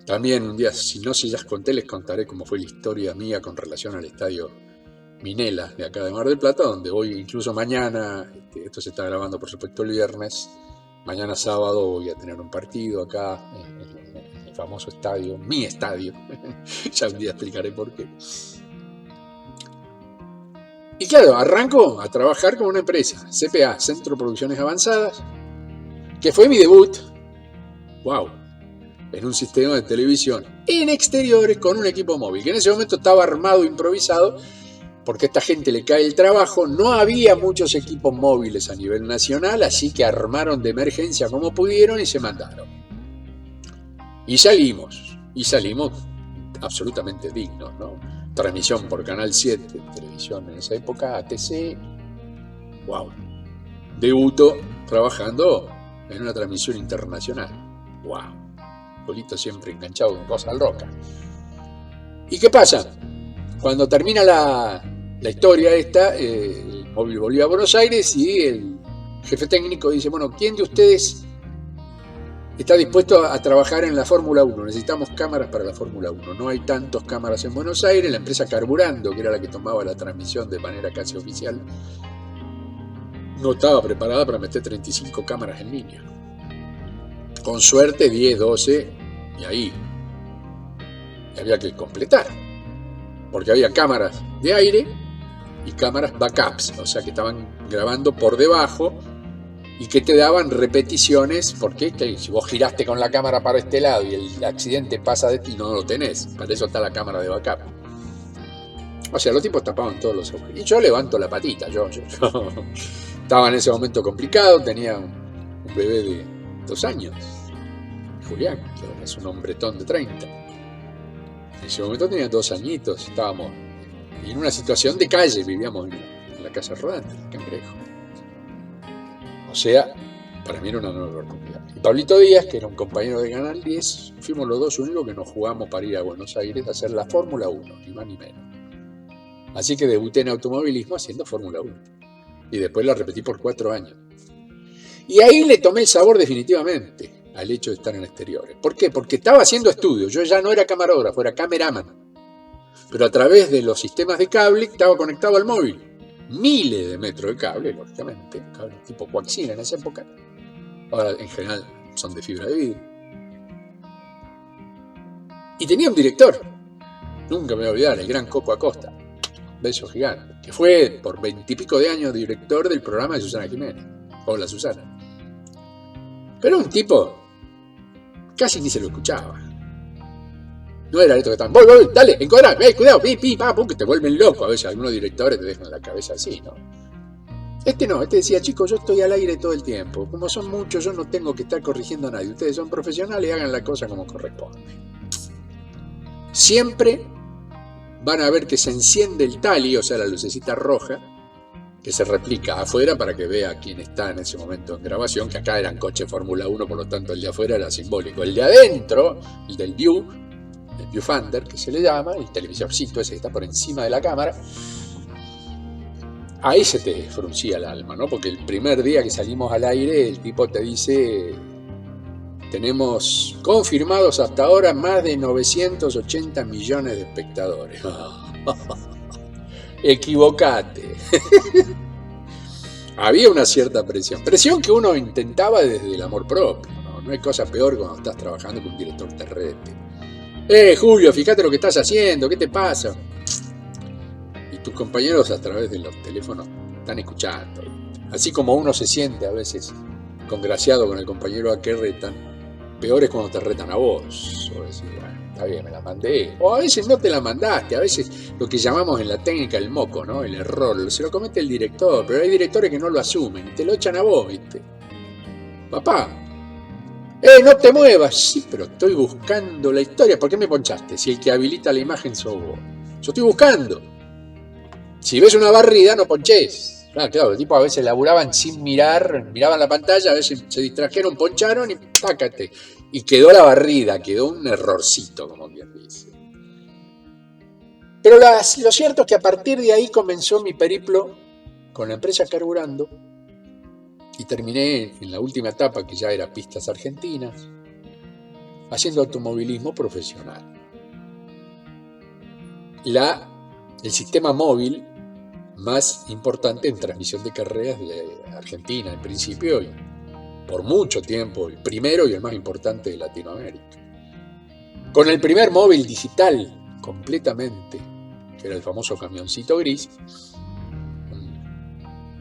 S1: También un día, si no se las conté, les contaré cómo fue la historia mía con relación al estadio Minela de acá de Mar del Plata, donde voy incluso mañana, esto se está grabando por supuesto el viernes, mañana sábado voy a tener un partido acá en el famoso estadio, mi estadio, ya un día explicaré por qué. Y claro, arranco a trabajar con una empresa, CPA, Centro de Producciones Avanzadas, que fue mi debut, en un sistema de televisión en exteriores con un equipo móvil, que en ese momento estaba armado, improvisado, porque a esta gente le cae el trabajo, no había muchos equipos móviles a nivel nacional, así que armaron de emergencia como pudieron y se mandaron. Y salimos absolutamente dignos, ¿no? Transmisión por Canal 7, televisión en esa época, ATC. Debuto trabajando en una transmisión internacional. Polito siempre enganchado con cosas al roca. ¿Y qué pasa? Cuando termina la historia esta, el móvil volvió a Buenos Aires y el jefe técnico dice, bueno, ¿quién de ustedes está dispuesto a trabajar en la Fórmula 1? Necesitamos cámaras para la Fórmula 1. No hay tantos cámaras en Buenos Aires. La empresa Carburando, que era la que tomaba la transmisión de manera casi oficial, no estaba preparada para meter 35 cámaras en línea. Con suerte 10, 12 y ahí. Y había que completar. Porque había cámaras de aire y cámaras backups, o sea que estaban grabando por debajo y que te daban repeticiones, porque si vos giraste con la cámara para este lado y el accidente pasa de ti, no lo tenés, para eso está la cámara de backup. O sea, los tipos tapaban todos los ojos. Y yo levanto la patita, yo estaba en ese momento complicado, tenía un bebé de 2 años, Julián, que ahora es un hombretón de 30. En ese momento tenía 2 añitos, estábamos en una situación de calle, vivíamos en la casa rodante, el Cangrejo. O sea, para mí era una nueva oportunidad. Y Pablito Díaz, que era un compañero de Canal 10, fuimos los dos únicos que nos jugamos para ir a Buenos Aires a hacer la Fórmula 1, ni más ni menos. Así que debuté en automovilismo haciendo Fórmula 1. Y después la repetí por 4 años. Y ahí le tomé el sabor definitivamente al hecho de estar en exteriores. ¿Por qué? Porque estaba haciendo estudios. Yo ya no era camarógrafo, era cameraman. Pero a través de los sistemas de cable estaba conectado al móvil. Miles de metros de cable, lógicamente. Cable tipo coaxina en esa época. Ahora en general son de fibra de vidrio. Y tenía un director. Nunca me voy a olvidar, el gran Coco Acosta. Beso gigante. Que fue por 20 y pico de años director del programa de Susana Jiménez. Hola Susana. Pero un tipo casi ni se lo escuchaba. No era esto que estaban, voy, dale, encuadra, cuidado, que te vuelven loco. A veces algunos directores te dejan la cabeza así, ¿no? Este no, este decía, chicos, yo estoy al aire todo el tiempo. Como son muchos, yo no tengo que estar corrigiendo a nadie. Ustedes son profesionales y hagan la cosa como corresponde. Siempre van a ver que se enciende el tali, o sea, la lucecita roja, que se replica afuera para que vea quién está en ese momento en grabación, que acá eran coches Fórmula 1, por lo tanto el de afuera era simbólico. El de adentro, el del view, el viewfinder que se le llama, el televisorcito ese que está por encima de la cámara, ahí se te fruncía el alma, ¿no? Porque el primer día que salimos al aire, el tipo te dice, tenemos confirmados hasta ahora más de 980 millones de espectadores. Equivocate. Había una cierta presión que uno intentaba desde el amor propio, ¿no? No hay cosa peor cuando estás trabajando con un director terrete. Julio, fíjate lo que estás haciendo, ¿qué te pasa? Y tus compañeros a través de los teléfonos están escuchando. Así como uno se siente a veces congraciado con el compañero a que retan, peor es cuando te retan a vos. O decir, bueno, está bien, me la mandé. O a veces no te la mandaste, a veces lo que llamamos en la técnica el moco, ¿no? El error, se lo comete el director, pero hay directores que no lo asumen y te lo echan a vos, ¿viste? Papá, no te muevas. Sí, pero estoy buscando la historia. ¿Por qué me ponchaste? Si el que habilita la imagen sos vos. Yo estoy buscando. Si ves una barrida, no ponches. Claro, los tipos a veces laburaban sin mirar, miraban la pantalla, a veces se distrajeron, poncharon y pácate. Y quedó la barrida, quedó un errorcito, como quien dice. Pero lo cierto es que a partir de ahí comenzó mi periplo con la empresa carburando y terminé en la última etapa, que ya era Pistas Argentinas, haciendo automovilismo profesional. El sistema móvil más importante en transmisión de carreras de Argentina, en principio, y por mucho tiempo el primero y el más importante de Latinoamérica. Con el primer móvil digital completamente, que era el famoso camioncito gris,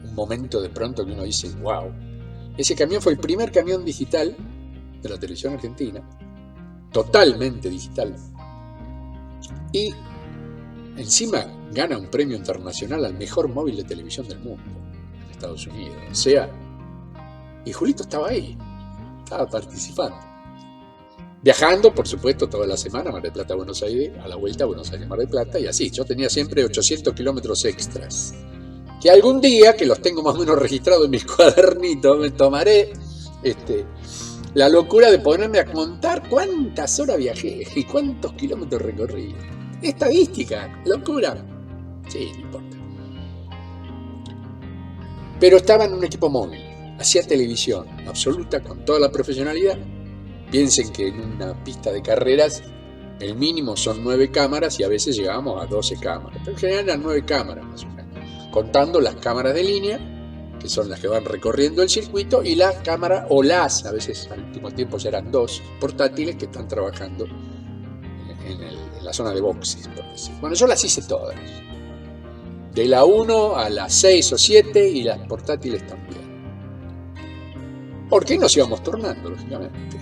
S1: un momento de pronto que uno dice, wow, ese camión fue el primer camión digital de la televisión argentina, totalmente digital, y encima gana un premio internacional al mejor móvil de televisión del mundo en Estados Unidos. O sea, y Julito estaba ahí, estaba participando. Viajando, por supuesto, toda la semana, Mar del Plata a Buenos Aires, a la vuelta a Buenos Aires, Mar del Plata, y así. Yo tenía siempre 800 kilómetros extras. Que algún día, que los tengo más o menos registrados en mis cuadernitos, me tomaré la locura de ponerme a contar cuántas horas viajé y cuántos kilómetros recorrí. Estadística, locura. Sí, no importa. Pero estaba en un equipo móvil, hacía televisión absoluta con toda la profesionalidad. Piensen que en una pista de carreras el mínimo son 9 cámaras y a veces llegábamos a 12 cámaras. Pero en general eran 9 cámaras más o menos, contando las cámaras de línea, que son las que van recorriendo el circuito, y la cámara, o a veces al último tiempo ya eran 2 portátiles que están trabajando en la zona de boxes, por decir. Bueno, yo las hice todas. De la 1 a las 6 o 7 y las portátiles también. ¿Por qué nos íbamos turnando, lógicamente?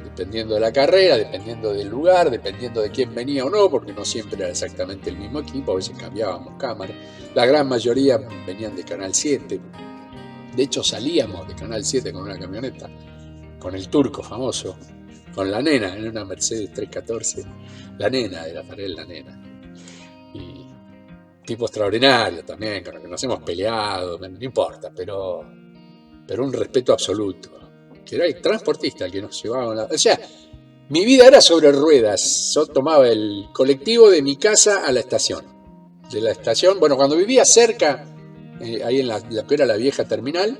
S1: Dependiendo de la carrera, dependiendo del lugar, dependiendo de quién venía o no, porque no siempre era exactamente el mismo equipo, a veces cambiábamos cámara. La gran mayoría venían de Canal 7. De hecho, salíamos de Canal 7 con una camioneta, con el turco famoso, con la nena, en una Mercedes 314, la nena de la Farel, la nena. Y tipo extraordinario también, con el que nos hemos peleado, no importa, pero pero un respeto absoluto, que era el transportista el que nos llevaba. O sea, mi vida era sobre ruedas. Yo tomaba el colectivo de mi casa a la estación. De la estación, bueno, cuando vivía cerca, ahí en lo que era la vieja terminal,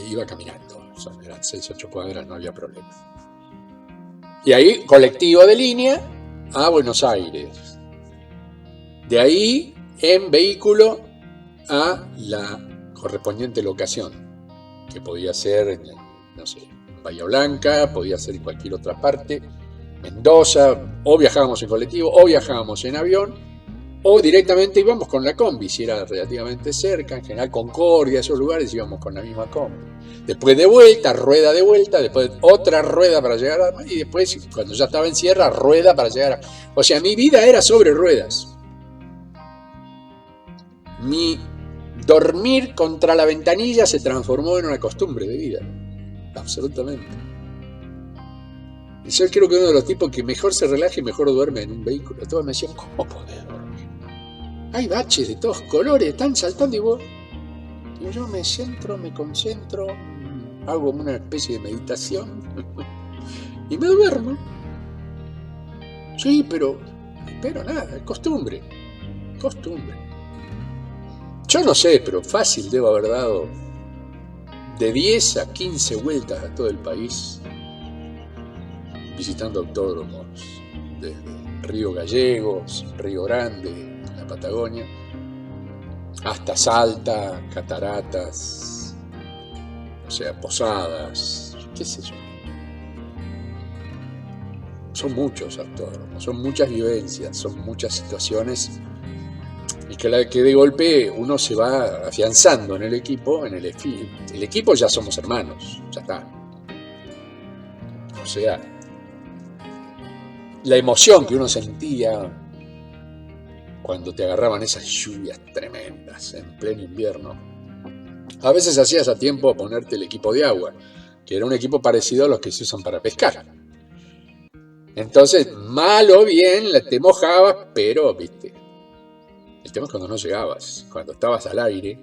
S1: iba caminando. O sea, eran 6, 8 cuadras, no había problema. Y ahí, colectivo de línea a Buenos Aires. De ahí, en vehículo a la correspondiente locación, que podía ser, no sé, en Bahía Blanca, podía ser en cualquier otra parte, Mendoza, o viajábamos en colectivo, o viajábamos en avión, o directamente íbamos con la combi, si era relativamente cerca, en general Concordia, esos lugares íbamos con la misma combi. Después de vuelta, rueda de vuelta, después otra rueda para llegar a... Y después, cuando ya estaba en Sierra, rueda para llegar a... O sea, mi vida era sobre ruedas. Mi dormir contra la ventanilla se transformó en una costumbre de vida. Absolutamente. Y yo creo que uno de los tipos que mejor se relaja y mejor duerme en un vehículo. Todos me decían, ¿cómo podés dormir? Hay baches de todos colores, están saltando y vos... Y yo me centro, me concentro, hago una especie de meditación y me duermo. Sí, pero nada, es costumbre. Costumbre. Yo no sé, pero fácil debo haber dado de 10 a 15 vueltas a todo el país, visitando autódromos, desde Río Gallegos, Río Grande, la Patagonia, hasta Salta, Cataratas, o sea, Posadas, qué sé yo. Son muchos autódromos, son muchas vivencias, son muchas situaciones, y que de golpe uno se va afianzando en el equipo, el equipo ya somos hermanos, ya está. O sea, la emoción que uno sentía cuando te agarraban esas lluvias tremendas en pleno invierno. A veces hacías a tiempo a ponerte el equipo de agua, que era un equipo parecido a los que se usan para pescar. Entonces, mal o bien, te mojabas, pero, viste, el tema es cuando no llegabas, cuando estabas al aire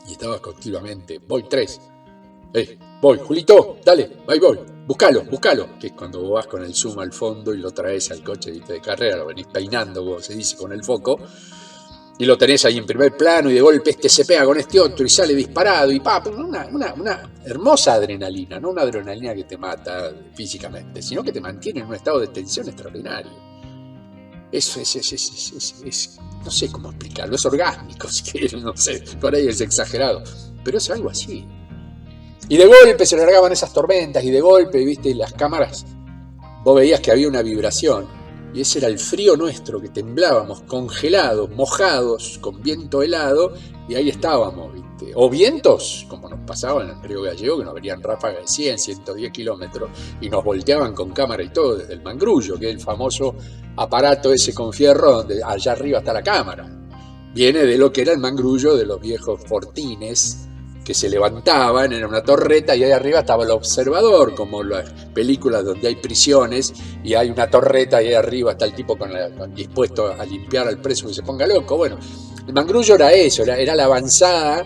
S1: y estabas continuamente, voy 3, voy, Julito, dale, ahí voy, búscalo, que es cuando vos vas con el zoom al fondo y lo traes al coche de carrera, lo venís peinando, como se dice, con el foco, y lo tenés ahí en primer plano y de golpe este se pega con este otro y sale disparado y una hermosa adrenalina, no una adrenalina que te mata físicamente, sino que te mantiene en un estado de tensión extraordinario. Eso es no sé cómo explicarlo, es orgásmico, no sé, por ahí es exagerado, pero es algo así. Y de golpe se largaban esas tormentas y de golpe, viste, las cámaras, vos veías que había una vibración y ese era el frío nuestro, que temblábamos, congelados, mojados, con viento helado, y ahí estábamos, viste. O vientos, como nos pasaba en el Río Gallego, que nos venían ráfagas de 100, 110 kilómetros y nos volteaban con cámara y todo desde el mangrullo, que es el famoso aparato ese con fierro donde allá arriba está la cámara. Viene de lo que era el mangrullo de los viejos fortines, que se levantaban en una torreta y ahí arriba estaba el observador, como las películas donde hay prisiones y hay una torreta y ahí arriba está el tipo dispuesto a limpiar al preso que se ponga loco. Bueno, el mangrullo era eso, era la avanzada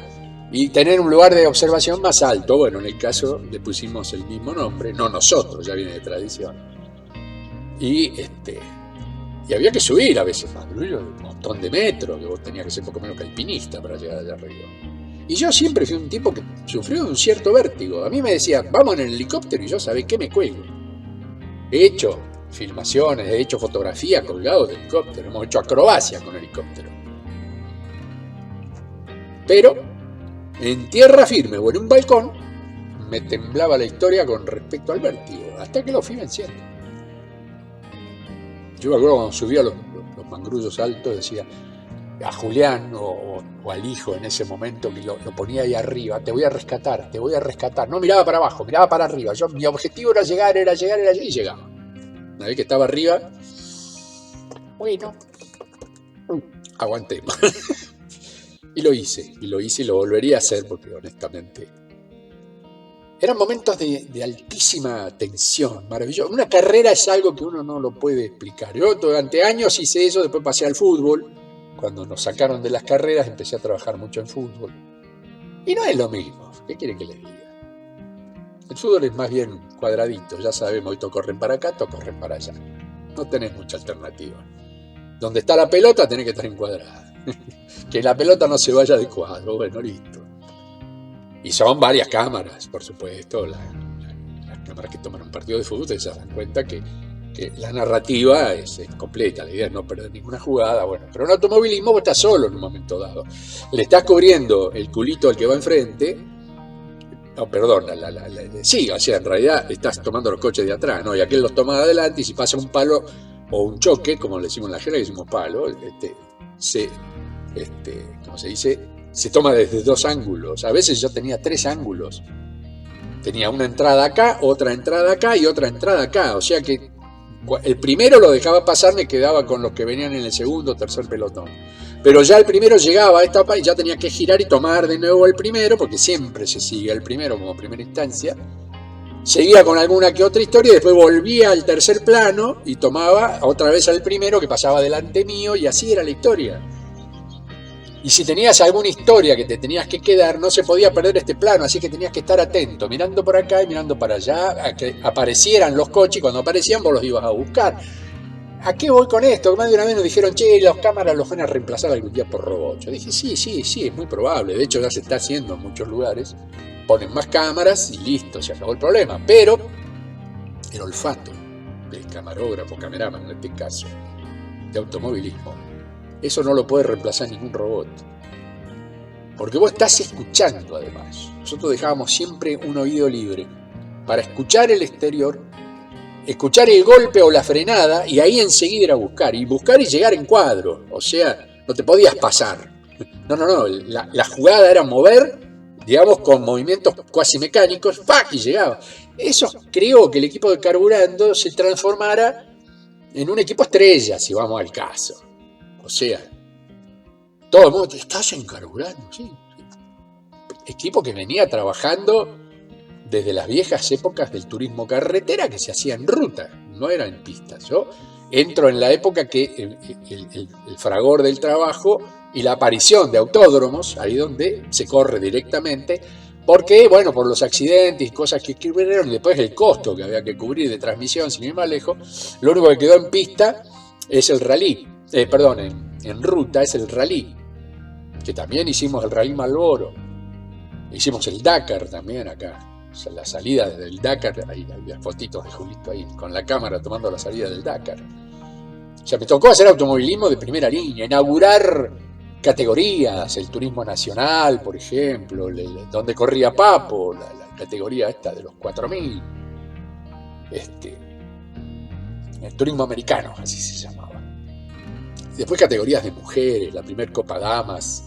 S1: y tener un lugar de observación más alto. Bueno, en el caso le pusimos el mismo nombre, no nosotros, ya viene de tradición. Y había que subir a veces mangrullo, un montón de metros, que vos tenías que ser poco menos que alpinista para llegar allá arriba. Y yo siempre fui un tipo que sufrió un cierto vértigo. A mí me decía, vamos en el helicóptero y yo, ¿sabés qué? Me cuelgo. He hecho filmaciones, he hecho fotografía colgado de helicóptero, hemos hecho acrobacia con helicóptero. Pero en tierra firme o en un balcón me temblaba la historia con respecto al vértigo, hasta que lo fui venciendo. Yo me acuerdo cuando subía los mangrullos altos, decía a Julián o al hijo en ese momento, que lo ponía ahí arriba, te voy a rescatar. No miraba para abajo, miraba para arriba. Mi objetivo era llegar y llegaba. Una vez que estaba arriba, bueno, aguanté. Y lo hice y lo volvería a hacer porque honestamente eran momentos de altísima tensión, maravilloso. Una carrera es algo que uno no lo puede explicar. Yo durante años hice eso, después pasé al fútbol. Cuando nos sacaron de las carreras empecé a trabajar mucho en fútbol. Y no es lo mismo, ¿qué quieren que les diga? El fútbol es más bien cuadradito, ya sabemos, estos corren para acá, estos corren para allá. No tenés mucha alternativa. Donde está la pelota tenés que estar encuadrada. Que la pelota no se vaya de cuadro, bueno, listo. Y son varias cámaras, por supuesto, las cámaras que toman un partido de fútbol, ustedes se dan cuenta que la narrativa es completa, la idea es no perder ninguna jugada, bueno, pero en automovilismo vos estás solo en un momento dado. Le estás cubriendo el culito al que va enfrente. No, perdón, sí, o sea, en realidad estás tomando los coches de atrás, ¿no? Y aquel los toma de adelante y si pasa un palo o un choque, como le decimos en la jerga, le decimos palo, ¿cómo se dice? Se toma desde dos ángulos. A veces yo tenía 3 ángulos. Tenía una entrada acá, otra entrada acá y otra entrada acá. O sea que el primero lo dejaba pasar, me quedaba con los que venían en el segundo o tercer pelotón. Pero ya el primero llegaba a esta y ya tenía que girar y tomar de nuevo el primero, porque siempre se sigue el primero como primera instancia. Seguía con alguna que otra historia y después volvía al tercer plano y tomaba otra vez al primero que pasaba delante mío y así era la historia. Y si tenías alguna historia que te tenías que quedar, no se podía perder este plano, así que tenías que estar atento, mirando por acá y mirando para allá, a que aparecieran los coches, y cuando aparecían vos los ibas a buscar. ¿A qué voy con esto? Más de una vez nos dijeron, che, las cámaras los van a reemplazar algún día por robots. Yo dije, sí, es muy probable. De hecho, ya se está haciendo en muchos lugares. Ponen más cámaras y listo, se acabó el problema. Pero el olfato del camarógrafo, cameraman en este caso, de automovilismo, eso no lo puede reemplazar ningún robot. Porque vos estás escuchando además. Nosotros dejábamos siempre un oído libre para escuchar el exterior, escuchar el golpe o la frenada y ahí enseguida ir a buscar. Y buscar y llegar en cuadro. O sea, no te podías pasar. No. La jugada era mover, digamos, con movimientos cuasi mecánicos, ¡pac! Y llegaba. Eso creó que el equipo de Carburando se transformara en un equipo estrella, si vamos al caso. O sea, todo el mundo, ¿estás encarburando? Sí. Equipo que venía trabajando desde las viejas épocas del turismo carretera que se hacía en ruta, no era en pistas. Yo entro en la época que el fragor del trabajo y la aparición de autódromos, ahí donde se corre directamente, porque, bueno, por los accidentes y cosas que ocurrieron, y después el costo que había que cubrir de transmisión, sin ir más lejos, lo único que quedó en pista es el rally. En ruta es el rally, que también hicimos el rally Marlboro, hicimos el Dakar también acá, o sea, la salida del Dakar, ahí había fotitos de Julito ahí, con la cámara tomando la salida del Dakar. O sea, me tocó hacer automovilismo de primera línea, inaugurar categorías, el turismo nacional, por ejemplo, donde corría Papo, la categoría esta de los 4000, el turismo americano, así se llamaba. Después categorías de mujeres, la primer Copa Damas,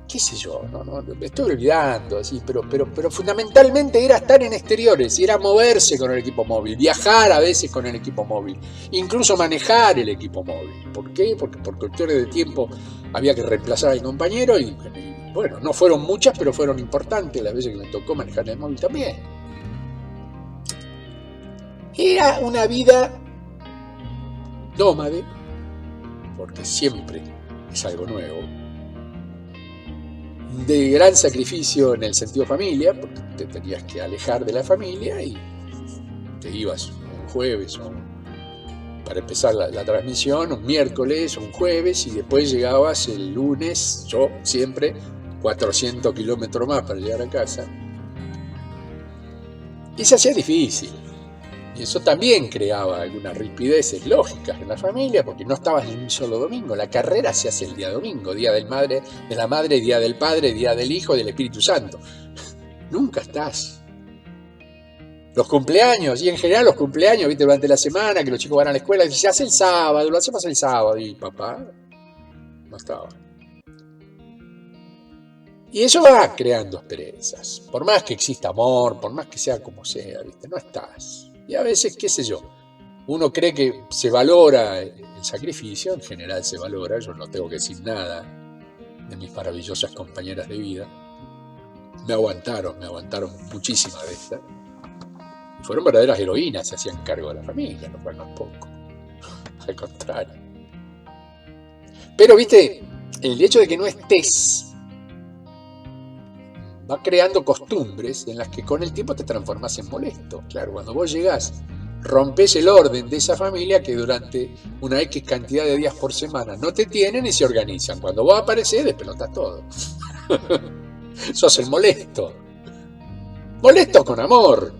S1: qué sé yo, no, me estoy olvidando, así, pero fundamentalmente era estar en exteriores, y era moverse con el equipo móvil, viajar a veces con el equipo móvil, incluso manejar el equipo móvil. ¿Por qué? Porque por cuestiones de tiempo había que reemplazar al compañero y bueno, no fueron muchas, pero fueron importantes las veces que me tocó manejar el móvil también. Era una vida nómade, porque siempre es algo nuevo, de gran sacrificio en el sentido familia, porque te tenías que alejar de la familia y te ibas un jueves para empezar la transmisión, un miércoles o un jueves, y después llegabas el lunes, yo siempre 400 kilómetros más para llegar a casa, y se hacía difícil. Y eso también creaba algunas rispideces lógicas en la familia, porque no estabas en un solo domingo. La carrera se hace el día domingo, día de la madre, día del padre, día del hijo, del Espíritu Santo. Nunca estás. Los cumpleaños, y en general los cumpleaños, ¿viste? Durante la semana, que los chicos van a la escuela, y se hace el sábado, lo hacemos el sábado, y papá no estaba. Y eso va creando asperezas. Por más que exista amor, por más que sea como sea, ¿viste? No estás. Y a veces, qué sé yo, uno cree que se valora el sacrificio, en general se valora, yo no tengo que decir nada de mis maravillosas compañeras de vida. Me aguantaron muchísimas de estas. Y fueron verdaderas heroínas, se hacían cargo de la familia, lo cual no es poco. Al contrario. Pero, viste, el hecho de que no estés va creando costumbres en las que con el tiempo te transformás en molesto. Claro, cuando vos llegás, rompes el orden de esa familia que durante una X cantidad de días por semana no te tienen y se organizan. Cuando vos aparecés, despelotas todo. Sos el molesto. Molesto con amor.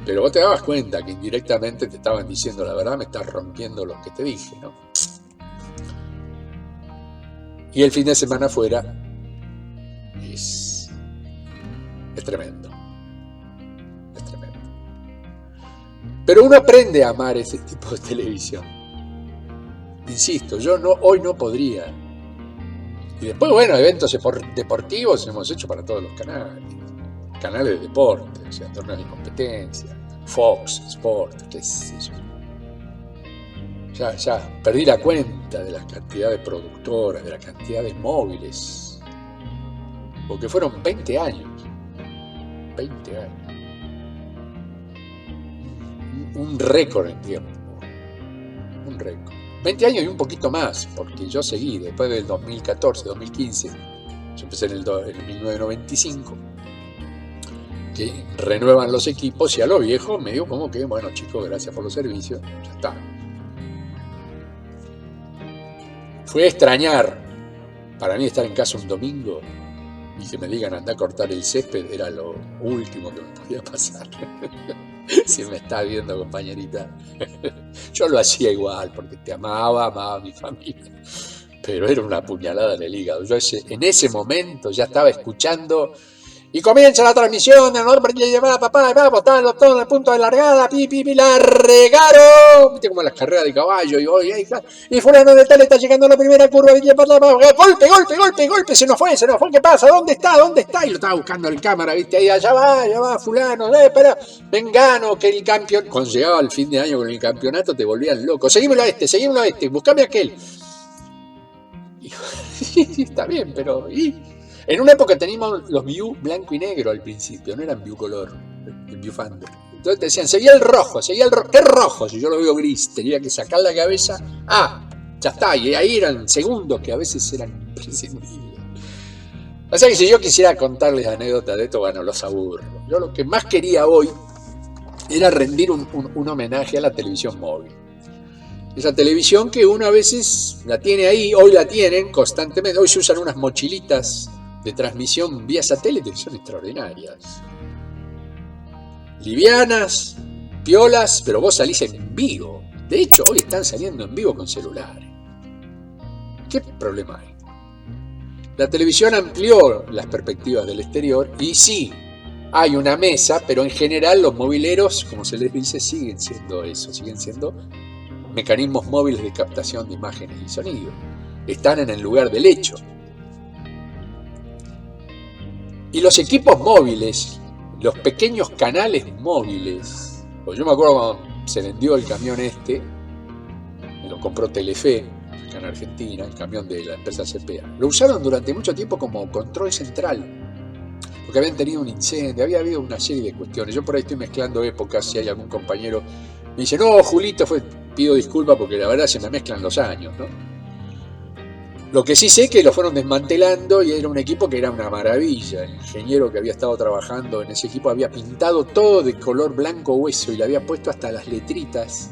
S1: Pero vos te dabas cuenta que indirectamente te estaban diciendo la verdad, me estás rompiendo lo que te dije, ¿no? Y el fin de semana fuera es tremendo. Es tremendo. Pero uno aprende a amar ese tipo de televisión. Insisto, yo hoy no podría. Y después, bueno, eventos deportivos hemos hecho para todos los canales. Canales de deporte, o sea, torneos de competencia, Fox, Sport, qué sé yo. Ya perdí la cuenta de la cantidad de productoras, de la cantidad de móviles. Porque fueron 20 años. 20 años. Un récord en tiempo. Un récord. 20 años y un poquito más, porque yo seguí después del 2014, 2015. Yo empecé en el 1995. Que renuevan los equipos y a lo viejo medio como que, bueno, chicos, gracias por los servicios. Ya está. Fue extrañar para mí estar en casa un domingo y que me digan anda a cortar el césped era lo último que me podía pasar. Si me está viendo, compañerita. Yo lo hacía igual porque te amaba a mi familia, pero era una puñalada en el hígado. Yo en ese momento ya estaba escuchando y comienza la transmisión, ¿no? Porque lleva a papá, vamos, están todos en el punto de largada, la regaron. Viste como las carreras de caballo, y fulano de tal está llegando a la primera curva, golpe, se nos fue, ¿qué pasa? ¿Dónde está? Y lo estaba buscando el cámara, viste, ahí, allá va, fulano, espera, Mengano, que el campeón, cuando llegaba el fin de año con el campeonato te volvían loco, seguímelo a este, buscame aquel. Y, está bien, pero... En una época teníamos los View blanco y negro al principio, no eran View color, el Viewfinder. Entonces te decían, seguía el rojo, ¿qué rojo? Si yo lo veo gris, tenía que sacar la cabeza, ya está, y ahí eran segundos que a veces eran imprescindibles. O sea que si yo quisiera contarles anécdotas de esto, bueno, los aburro. Yo lo que más quería hoy era rendir un homenaje a la televisión móvil. Esa televisión que uno a veces la tiene ahí, hoy la tienen constantemente, hoy se usan unas mochilitas de transmisión vía satélite que son extraordinarias. Livianas, piolas, pero vos salís en vivo. De hecho, hoy están saliendo en vivo con celulares. ¿Qué problema hay? La televisión amplió las perspectivas del exterior y sí, hay una mesa, pero en general los mobileros, como se les dice, siguen siendo mecanismos móviles de captación de imágenes y sonido. Están en el lugar del hecho. Y los equipos móviles, los pequeños canales móviles, pues yo me acuerdo cuando se vendió el camión me lo compró Telefe, acá en Argentina, el camión de la empresa CPA. Lo usaron durante mucho tiempo como control central, porque habían tenido un incendio, había habido una serie de cuestiones. Yo por ahí estoy mezclando épocas, si hay algún compañero me dice, no, Julito, pido disculpas porque la verdad se me mezclan los años, ¿no? Lo que sí sé es que lo fueron desmantelando y era un equipo que era una maravilla. El ingeniero que había estado trabajando en ese equipo había pintado todo de color blanco hueso y le había puesto hasta las letritas.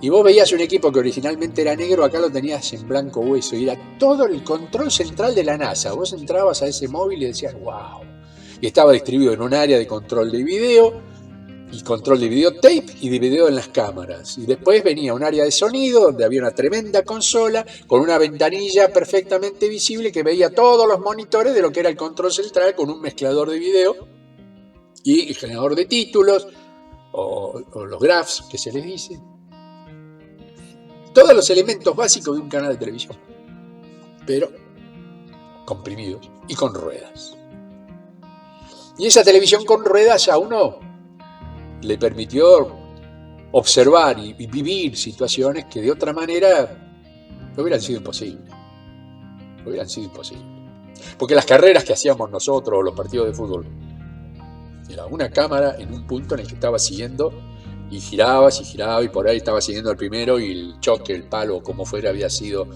S1: Y vos veías un equipo que originalmente era negro, acá lo tenías en blanco hueso. Y era todo el control central de la NASA. Vos entrabas a ese móvil y decías, wow. Y estaba distribuido en un área de control de video, y control de videotape y de video en las cámaras. Y después venía un área de sonido donde había una tremenda consola con una ventanilla perfectamente visible que veía todos los monitores de lo que era el control central con un mezclador de video y el generador de títulos o los graphs que se les dice. Todos los elementos básicos de un canal de televisión, pero comprimidos y con ruedas. Y esa televisión con ruedas a uno le permitió observar y vivir situaciones que de otra manera hubieran sido imposibles. Porque las carreras que hacíamos nosotros, los partidos de fútbol, era una cámara en un punto en el que estaba siguiendo y giraba y por ahí estaba siguiendo al primero y el choque, el palo, como fuera, había sido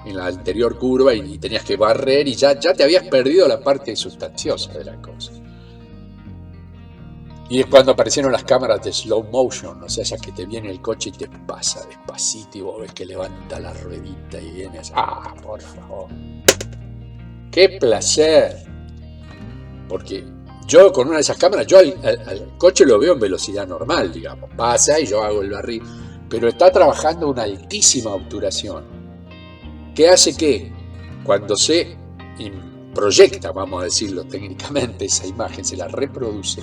S1: en la anterior curva y tenías que barrer y ya te habías perdido la parte sustanciosa de la cosa. Y es cuando aparecieron las cámaras de slow motion, o sea, esas que te viene el coche y te pasa despacito y vos ves que levanta la ruedita y viene así. ¡Ah, por favor! ¡Qué placer! Porque yo con una de esas cámaras, yo al coche lo veo en velocidad normal, digamos. Pasa y yo hago el barril. Pero está trabajando una altísima obturación. Que hace que cuando se proyecta, vamos a decirlo técnicamente, esa imagen, se la reproduce.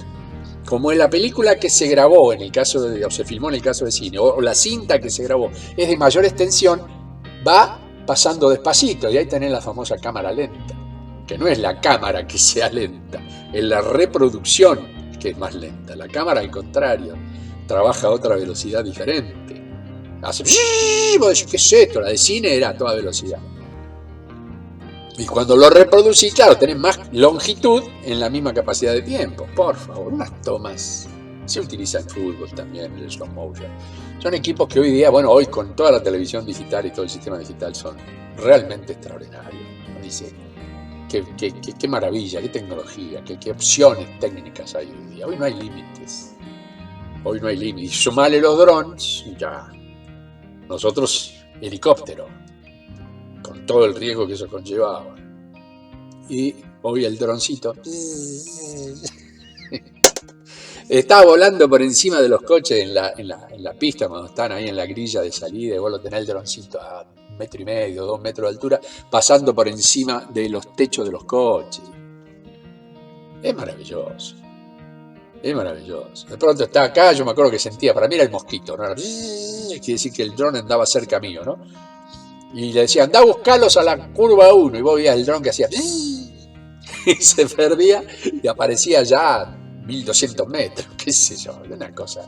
S1: Como en la película que se grabó en el caso de, o se filmó en el caso de cine, o la cinta que se grabó es de mayor extensión, va pasando despacito y ahí tenés la famosa cámara lenta, que no es la cámara que sea lenta, es la reproducción que es más lenta. La cámara, al contrario, trabaja a otra velocidad diferente. Hace, ¿qué es esto? La de cine era a toda velocidad. Y cuando lo reproducís, claro, tenés más longitud en la misma capacidad de tiempo. Por favor, unas tomas. Se utiliza en fútbol también, el slow motion. Son equipos que hoy día, bueno, hoy con toda la televisión digital y todo el sistema digital son realmente extraordinarios. Dice, qué maravilla, qué tecnología, qué opciones técnicas hay hoy día. Hoy no hay límites. Hoy no hay límites. Y sumale los drones y ya. Nosotros, helicóptero, con todo el riesgo que eso conllevaba. Y hoy el droncito estaba volando por encima de los coches en la pista cuando están ahí en la grilla de salida y vos lo tenés el droncito a 1,5 metros, 2 metros de altura, pasando por encima de los techos de los coches. Es maravilloso. Es maravilloso. De pronto está acá, yo me acuerdo que sentía, para mí era el mosquito, ¿no? Quiere decir que el dron andaba cerca mío, ¿no? Y le decía, andá a buscarlos a la curva 1. Y vos veías el dron que hacía y se perdía y aparecía ya a 1.200 metros, qué sé yo, una cosa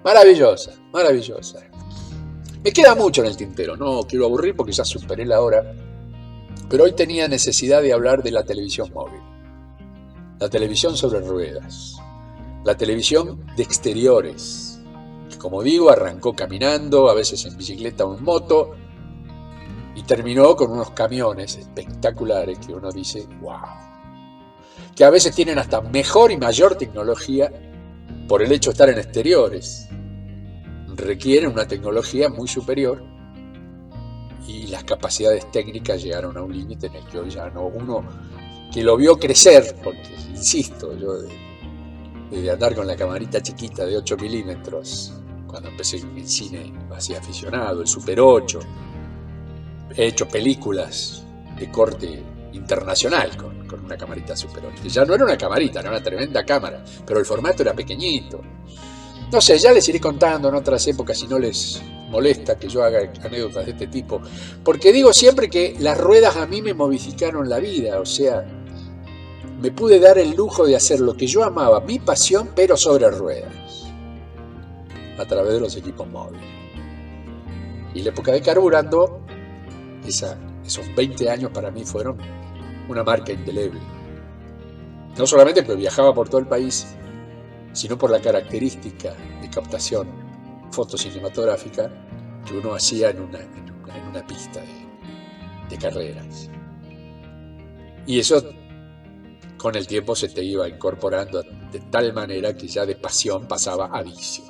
S1: maravillosa, maravillosa. Me queda mucho en el tintero, no quiero aburrir porque ya superé la hora, pero hoy tenía necesidad de hablar de la televisión móvil, la televisión sobre ruedas, la televisión de exteriores, que como digo arrancó caminando, a veces en bicicleta o en moto, y terminó con unos camiones espectaculares que uno dice, wow, que a veces tienen hasta mejor y mayor tecnología por el hecho de estar en exteriores. Requieren una tecnología muy superior y las capacidades técnicas llegaron a un límite en el que hoy ya no, uno que lo vio crecer, porque insisto, yo de andar con la camarita chiquita de 8 milímetros, cuando empecé en el cine así aficionado, el Super 8, he hecho películas de corte internacional con una camarita Super 8. Que ya no era una camarita, era una tremenda cámara, pero el formato era pequeñito. No sé, ya les iré contando en otras épocas si no les molesta que yo haga anécdotas de este tipo. Porque digo siempre que las ruedas a mí me modificaron la vida, o sea, me pude dar el lujo de hacer lo que yo amaba, mi pasión, pero sobre ruedas, a través de los equipos móviles. Y la época de Carburando, esos 20 años para mí fueron una marca indeleble. No solamente porque viajaba por todo el país, sino por la característica de captación fotocinematográfica que uno hacía en una pista de carreras. Y eso con el tiempo se te iba incorporando de tal manera que ya de pasión pasaba a vicio.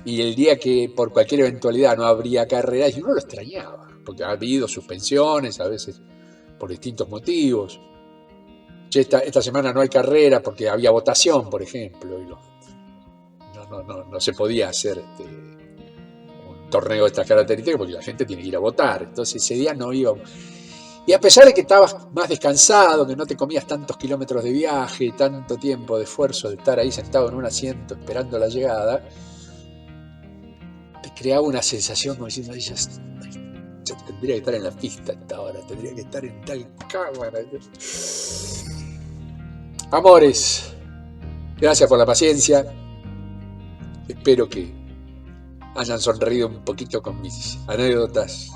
S1: Y el día que por cualquier eventualidad no habría carreras, y uno lo extrañaba, porque ha habido suspensiones a veces por distintos motivos. Esta semana no hay carrera porque había votación, por ejemplo, y no se podía hacer un torneo de estas características porque la gente tiene que ir a votar. Entonces ese día no iba. Y a pesar de que estabas más descansado, que no te comías tantos kilómetros de viaje, tanto tiempo de esfuerzo de estar ahí sentado en un asiento esperando la llegada, te creaba una sensación como diciendo, ya tendría que estar en la pista a esta hora, tendría que estar en tal cámara. Amores, gracias por la paciencia. Espero que hayan sonreído un poquito con mis anécdotas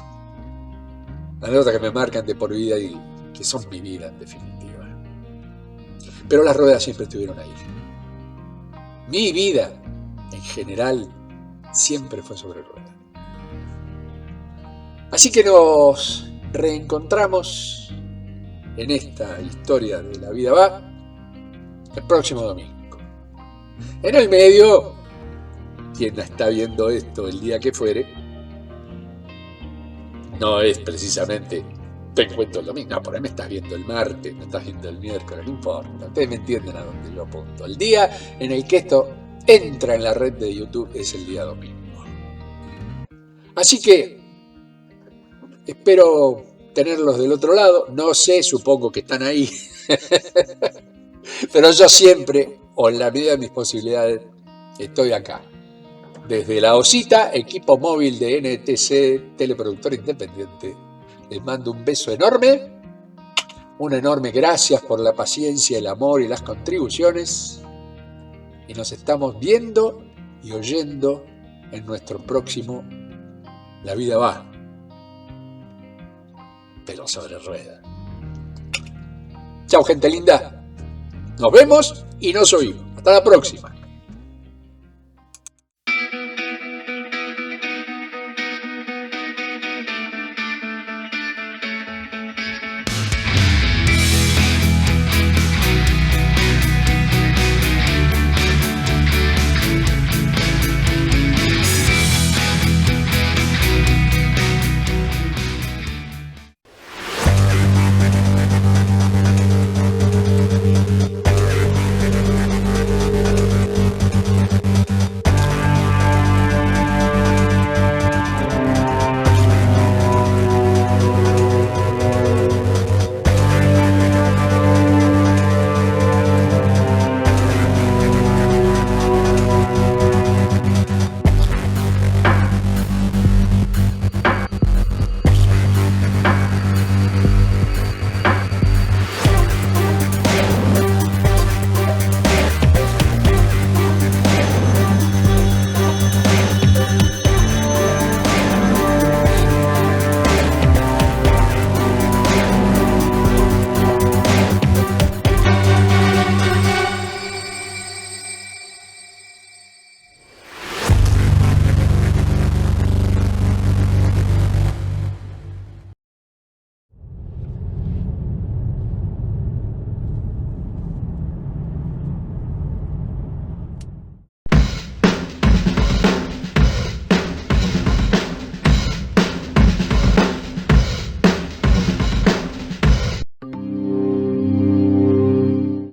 S1: que me marcan de por vida y que son mi vida en definitiva. Pero las ruedas siempre estuvieron ahí. Mi vida en general siempre fue sobre ruedas. Así que nos reencontramos en esta historia de La Vida Va el próximo domingo. En el medio, quien está viendo esto el día que fuere, no es precisamente te encuentro el domingo, no, por ahí me estás viendo el martes, me estás viendo el miércoles, no importa, ustedes me entienden a dónde yo apunto. El día en el que esto entra en la red de YouTube es el día domingo. Así que espero tenerlos del otro lado, no sé, supongo que están ahí, pero yo siempre, o en la medida de mis posibilidades, estoy acá. Desde La Osita, equipo móvil de NTC, teleproductor independiente, les mando un beso enorme, un enorme gracias por la paciencia, el amor y las contribuciones, y nos estamos viendo y oyendo en nuestro próximo La Vida Va, pero sobre ruedas. Chao, gente linda. Nos vemos y nos oímos. Hasta la próxima.